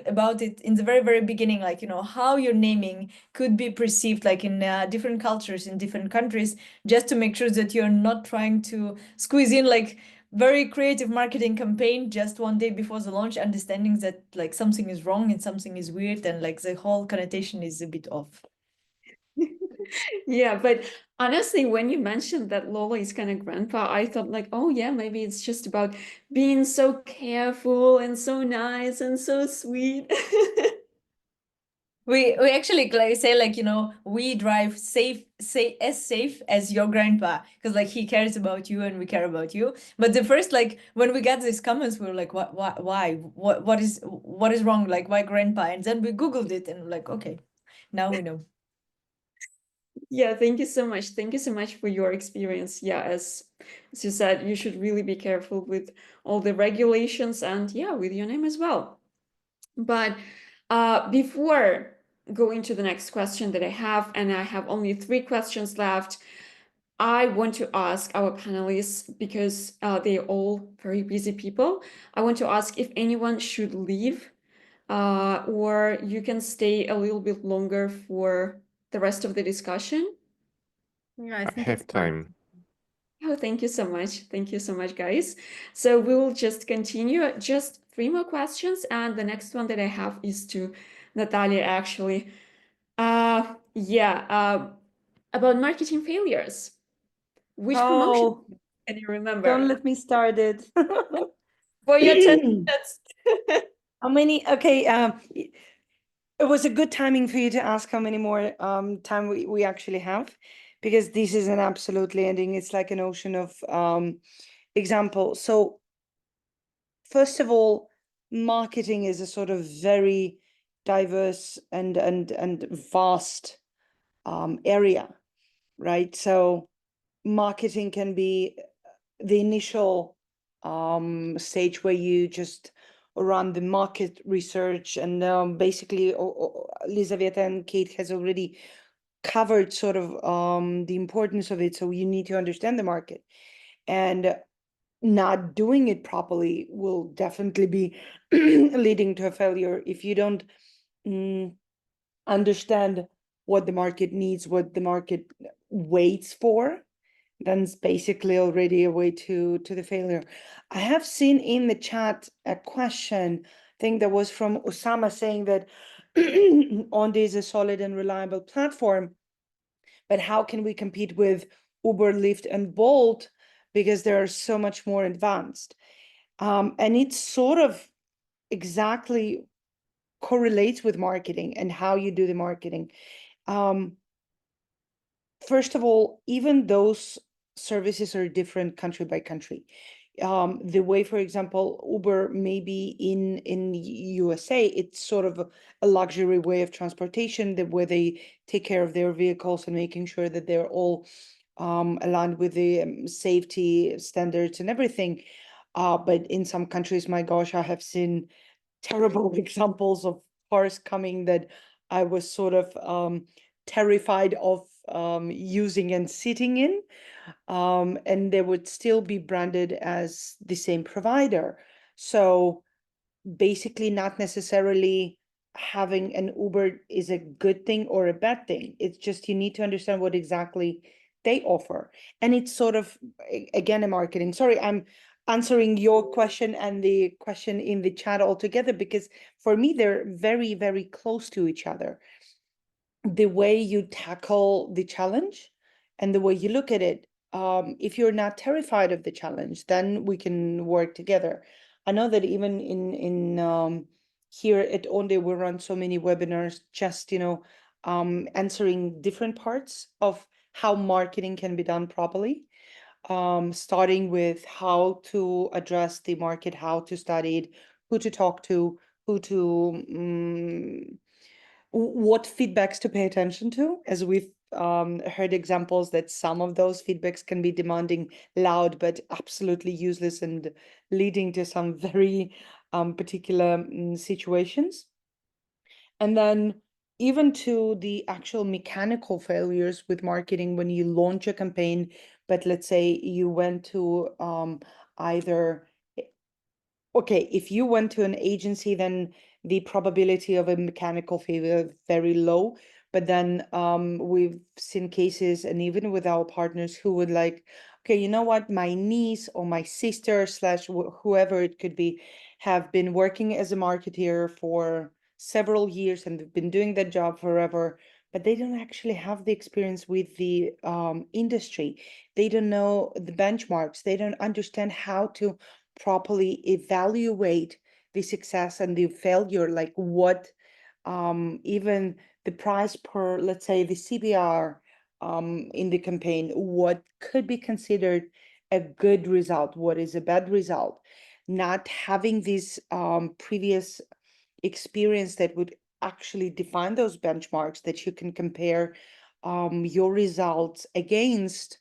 about it in the very, very beginning, like, how your naming could be perceived, like, in different cultures, in different countries, just to make sure that you're not trying to squeeze in, like, very creative marketing campaign just one day before the launch, understanding that, like, something is wrong and something is weird, and, like, the whole connotation is a bit off. Yeah, but honestly, when you mentioned that Lola is kind of grandpa, I thought like, oh yeah, maybe it's just about being so careful and so nice and so sweet. We actually, like, say, like, we drive safe, say as safe as your grandpa, because, like, he cares about you and we care about you. But the first, like, when we got these comments, we were like, why, what is wrong? Like, why grandpa? And then we Googled it and we're like, okay, now we know. Yeah, thank you so much. Thank you so much for your experience. Yeah, as you said, you should really be careful with all the regulations and yeah, with your name as well. But before going to the next question that I have, and I have only 3 questions left, I want to ask our panelists, because they're all very busy people, I want to ask if anyone should leave, or you can stay a little bit longer for the rest of the discussion. Yeah, I I think have it's fine. time. Oh, thank you so much. Thank you so much, guys. So we'll just continue. Just 3 more questions, and the next one that I have is to Natalia, actually. About marketing failures. Which promotion Oh, can you don't remember? let me start it. For your 10 minutes. How many? Okay, it was a good timing for you to ask how many more time we actually have, because this is an absolutely ending. It's like an ocean of example. So first of all, marketing is a sort of very diverse and vast area, right? So marketing can be the initial stage where you just run the market research, and basically Lizaveta and Kate has already covered sort of the importance of it. So you need to understand the market, and not doing it properly will definitely be leading to a failure if you don't understand what the market needs, what the market waits for. Then it's basically already a way to the failure. I have seen in the chat a question, I think that was from Osama, saying that Onde is a solid and reliable platform, but how can we compete with Uber, Lyft, and Bolt, because they are so much more advanced? And it sort of exactly correlates with marketing and how you do the marketing. First of all, even those services are different country by country. The way, for example, Uber maybe in USA, it's sort of a luxury way of transportation, where they take care of their vehicles and making sure that they're all aligned with the safety standards and everything. But in some countries, my gosh, I have seen terrible examples of cars coming that I was sort of terrified of using and sitting in, and they would still be branded as the same provider. So basically, not necessarily having an Uber is a good thing or a bad thing. It's just you need to understand what exactly they offer, and it's sort of again a marketing. Sorry, answering your question and the question in the chat altogether, because for me, they're very, very close to each other. The way you tackle the challenge and the way you look at it. If you're not terrified of the challenge, then we can work together. I know that even in here at Onde, we run so many webinars, just answering different parts of how marketing can be done properly. Starting with how to address the market, how to study it, who to talk to, who to what feedbacks to pay attention to, as we've heard examples that some of those feedbacks can be demanding, loud, but absolutely useless and leading to some very particular situations. And then even to the actual mechanical failures with marketing when you launch a campaign, but let's say you went to either okay, if you went to an agency, then the probability of a mechanical failure is very low. But then we've seen cases, and even with our partners who would like, okay, you know what, my niece or my sister slash whoever it could be, have been working as a marketeer for several years and they've been doing that job forever, but they don't actually have the experience with the industry. They don't know the benchmarks. They don't understand how to properly evaluate the success and the failure, like what even the price per, let's say, the CBR in the campaign, what could be considered a good result, what is a bad result. Not having this previous experience that would actually define those benchmarks that you can compare your results against,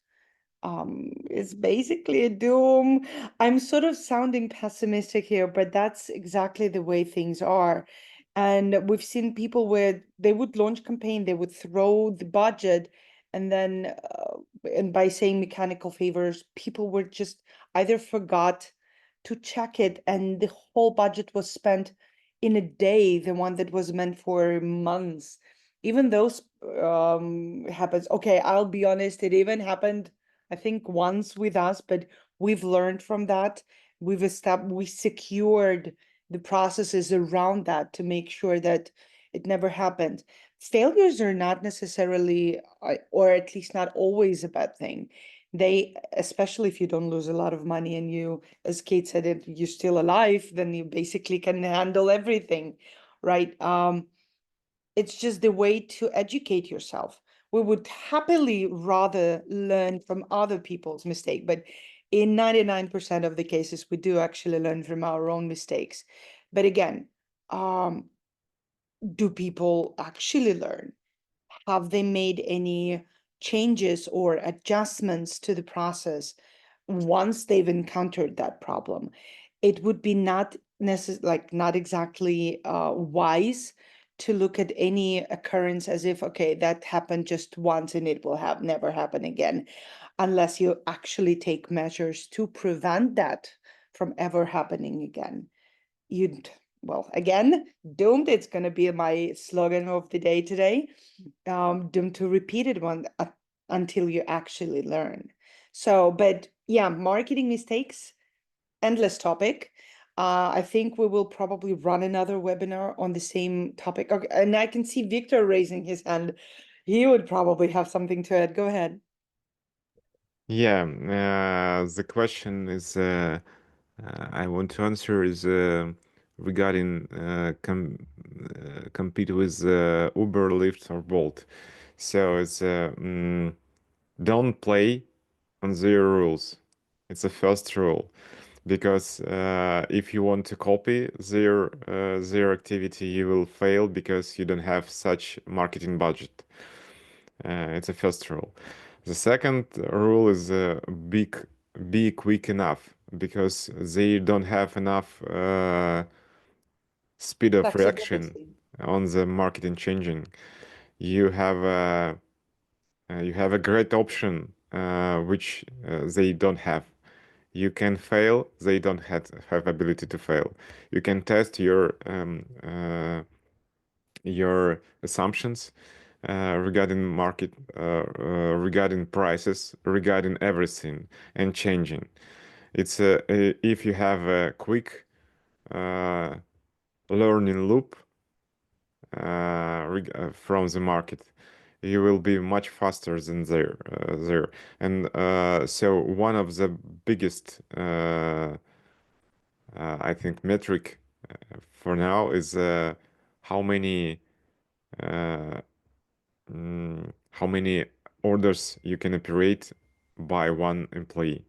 it's basically a doom. I'm sort of sounding pessimistic here, but that's exactly the way things are. And we've seen people where they would launch campaign, they would throw the budget, and then and by saying mechanical favors, people were just either forgot to check it, and the whole budget was spent in a day, the one that was meant for months. Even those happens. Okay, I'll be honest, it even happened I think once with us, but we've learned from that. We secured the processes around that to make sure that it never happened. Failures are not necessarily, or at least not always a bad thing. They, especially if you don't lose a lot of money and you, as Kate said, it you're still alive, then you basically can handle everything, right? It's just the way to educate yourself. We would happily rather learn from other people's mistake, but in 99% of the cases, we do actually learn from our own mistakes. But again, do people actually learn? Have they made any changes or adjustments to the process once they've encountered that problem? It would be not not exactly wise to look at any occurrence as if, okay, that happened just once and it will have never happen again, unless you actually take measures to prevent that from ever happening again. You'd, well, again, doomed, it's going to be my slogan of the day today. Doomed to repeat it until you actually learn. So, but yeah, marketing mistakes, endless topic. I think we will probably run another webinar on the same topic. Okay, and I can see Victor raising his hand. He would probably have something to add. Go ahead. Yeah, the question is I want to answer is regarding compete with Uber, Lyft, or Bolt. So it's don't play on their rules. It's the first rule, because if you want to copy their activity, you will fail because you don't have such marketing budget. It's the first rule. The second rule is be quick enough, because they don't have enough speed of reaction Flexibility. on the marketing changing. You have a great option which they don't have. You can fail, they don't have ability to fail. You can test your assumptions regarding market, regarding prices, regarding everything and changing. It's if you have a quick learning loop from the market, you will be much faster than there. And so one of the biggest, I think, metric for now is how many uh, how many orders you can operate by one employee.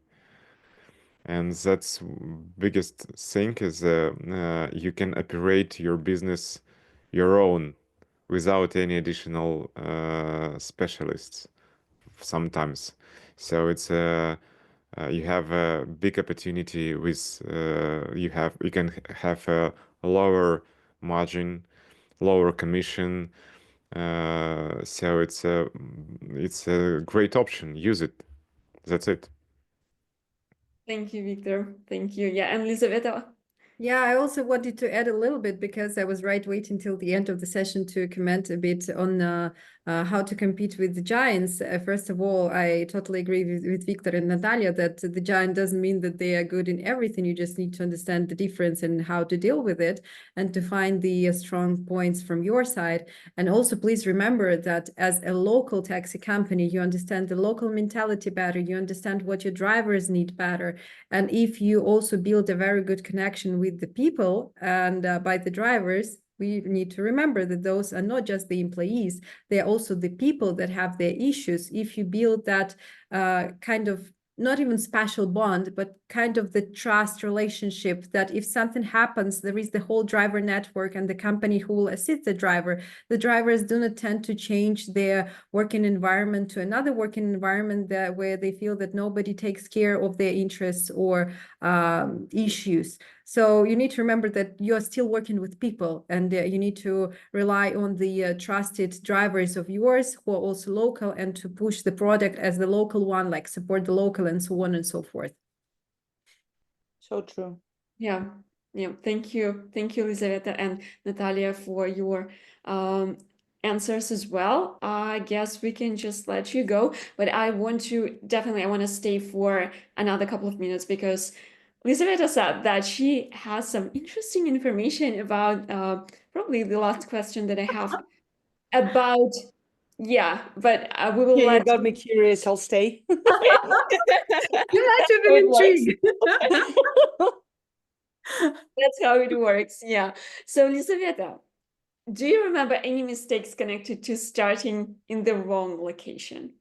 And that's biggest thing is you can operate your business your own without any additional specialists sometimes. So it's you have a big opportunity with you can have a lower margin, lower commission. So it's a great option. Use it. That's it. Thank you, Victor. Thank you. Yeah, and Lizaveta. Yeah, I also wanted to add a little bit because I was waiting till the end of the session to comment a bit on how to compete with the giants. First of all, I totally agree with Victor and Natalia that the giant doesn't mean that they are good in everything. You just need to understand the difference and how to deal with it and to find the strong points from your side. And also, please remember that as a local taxi company, you understand the local mentality better. You understand what your drivers need better. And if you also build a very good connection with the people and by the drivers, we need to remember that those are not just the employees, they're also the people that have their issues. If you build that kind of not even special bond, but kind of the trust relationship that if something happens, there is the whole driver network and the company who will assist the driver. The drivers do not tend to change their working environment to another working environment where they feel that nobody takes care of their interests or issues. So you need to remember that you're still working with people and you need to rely on the trusted drivers of yours who are also local and to push the product as the local one, like support the local and so on and so forth. So true. Yeah, yeah. Thank you, Lizaveta and Natalia, for your answers as well. I guess we can just let you go, but I want to stay for another couple of minutes because Lizaveta said that she has some interesting information about probably the last question that I have about. Yeah, but we will Yeah, you let. got me curious. I'll stay. You might have How an it works. intrigue. That's how it works. Yeah. So, Lizaveta, do you remember any mistakes connected to starting in the wrong location?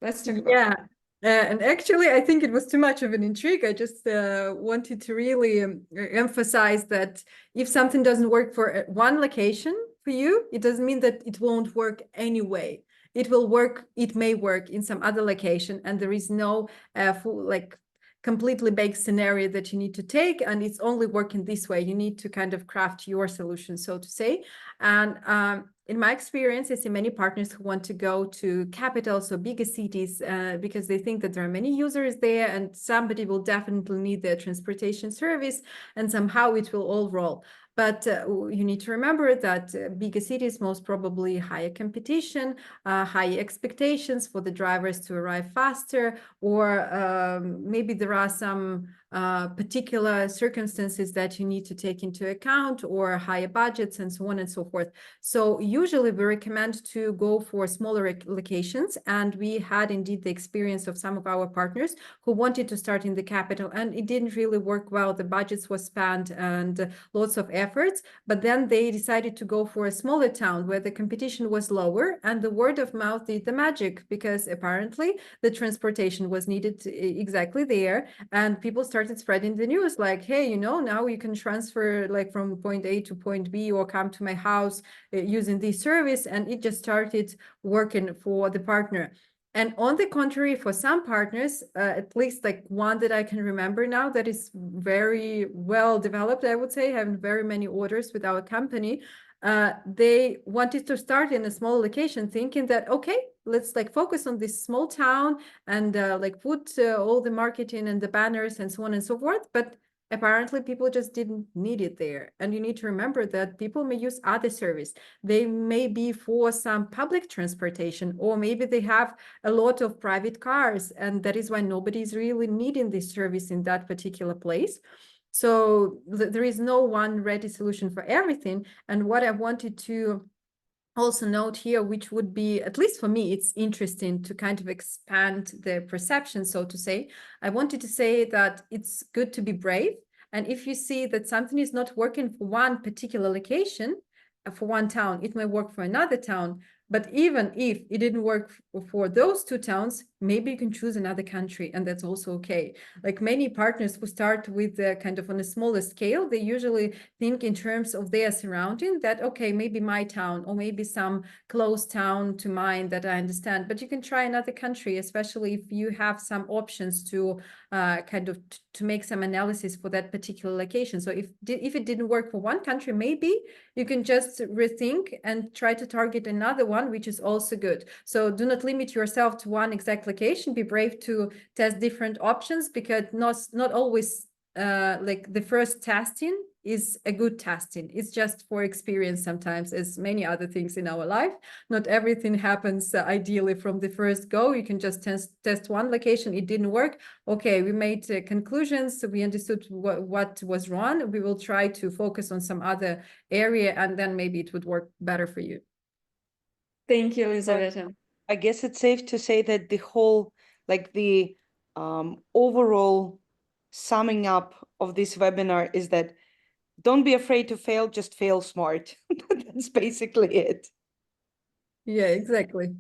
Let's talk about Yeah. And actually, I think it was too much of an intrigue. I just wanted to really emphasize that if something doesn't work for one location for you, it doesn't mean that it won't work anyway. It will work, it may work in some other location, and there is no full, like, completely baked scenario that you need to take, and it's only working this way. You need to kind of craft your solution, so to say. And in my experience, I see many partners who want to go to capitals or bigger cities because they think that there are many users there and somebody will definitely need their transportation service and somehow it will all roll. But you need to remember that bigger cities most probably higher competition, high expectations for the drivers to arrive faster, or maybe there are some particular circumstances that you need to take into account, or higher budgets and so on and so forth. So usually we recommend to go for smaller locations, and we had indeed the experience of some of our partners who wanted to start in the capital and it didn't really work well. The budgets were spent and lots of efforts, but then they decided to go for a smaller town where the competition was lower and the word of mouth did the magic, because apparently the transportation was needed exactly there and people started spreading the news like, hey, you know, now you can transfer like from point A to point B or come to my house using this service, and it just started working for the partner. And on the contrary, for some partners, at least like one that I can remember now that is very well developed, I would say, having very many orders with our company, they wanted to start in a small location thinking that, okay, let's like focus on this small town and like put all the marketing and the banners and so on and so forth. But apparently people just didn't need it there. And you need to remember that people may use other service. They may be for some public transportation, or maybe they have a lot of private cars, and that is why nobody is really needing this service in that particular place. So there is no one ready solution for everything. And what I wanted to also note here, which would be, at least for me, it's interesting to kind of expand the perception, so to say. I wanted to say that it's good to be brave. And if you see that something is not working for one particular location, for one town, it may work for another town. But even if it didn't work for those two towns, maybe you can choose another country, and that's also okay. Like many partners who start with kind of on a smaller scale, they usually think in terms of their surrounding, that, okay, maybe my town, or maybe some close town to mine that I understand, but you can try another country, especially if you have some options to kind of to make some analysis for that particular location. So if it didn't work for one country, maybe you can just rethink and try to target another one, which is also good. So do not limit yourself to one exact location. Be brave to test different options, because not always like the first testing is a good testing. It's just for experience sometimes, as many other things in our life. Not everything happens ideally from the first go. You can just test one location, it didn't work. Okay, we made conclusions, so we understood what was wrong. We will try to focus on some other area, and then maybe it would work better for you. Thank you, Elizaveta. I guess it's safe to say that the whole, like the overall summing up of this webinar is that don't be afraid to fail, just fail smart. That's basically it. Yeah, exactly.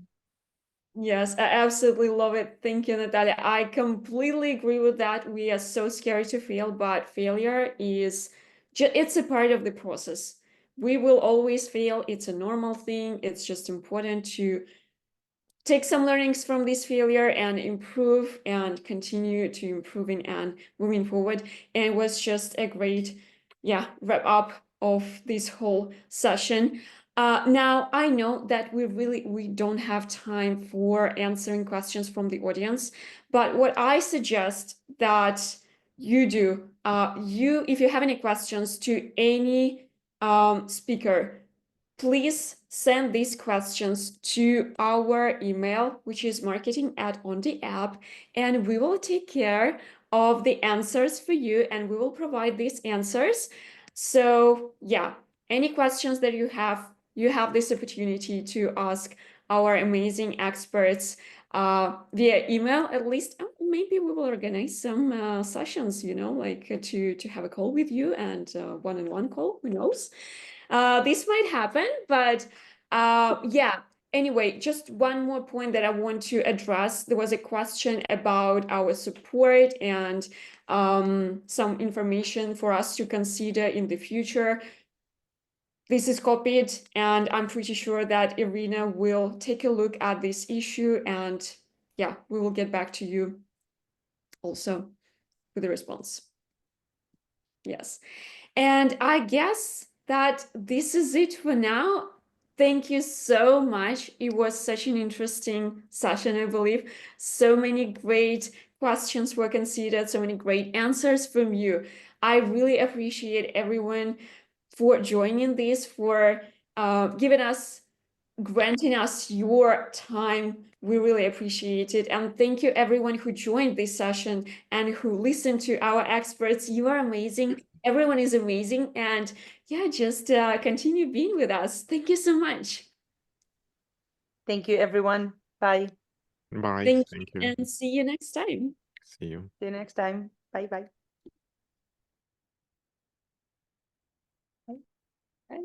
Yes, I absolutely love it. Thank you, Natalia. I completely agree with that. We are so scared to fail, but failure is it's a part of the process. We will always fail. It's a normal thing. It's just important to take some learnings from this failure and improve and continue to improving and moving forward. And it was just a great, wrap up of this whole session. Now I know that we don't have time for answering questions from the audience, but what I suggest that you do, if you have any questions to any speaker, please send these questions to our email, which is marketing@onde.app, and we will take care of the answers for you, and we will provide these answers. So yeah, any questions that you have this opportunity to ask our amazing experts via email, at least. Maybe we will organize some sessions, like to have a call with you, and one-on-one call, who knows. This might happen, but yeah. Anyway, just one more point that I want to address. There was a question about our support and some information for us to consider in the future. This is copied, and I'm pretty sure that Irina will take a look at this issue, and yeah, we will get back to you also with a response. Yes. And I guess that this is it for now. Thank you so much. It was such an interesting session, I believe. So many great questions were considered, so many great answers from you. I really appreciate everyone for joining this, for granting us your time. We really appreciate it. And thank you everyone who joined this session and who listened to our experts. You are amazing. Everyone is amazing. And yeah, just continue being with us. Thank you so much. Thank you, everyone. Bye. Bye. Thank Thank you, you. and see you next time. See you. See you next time. Bye-bye. Bye.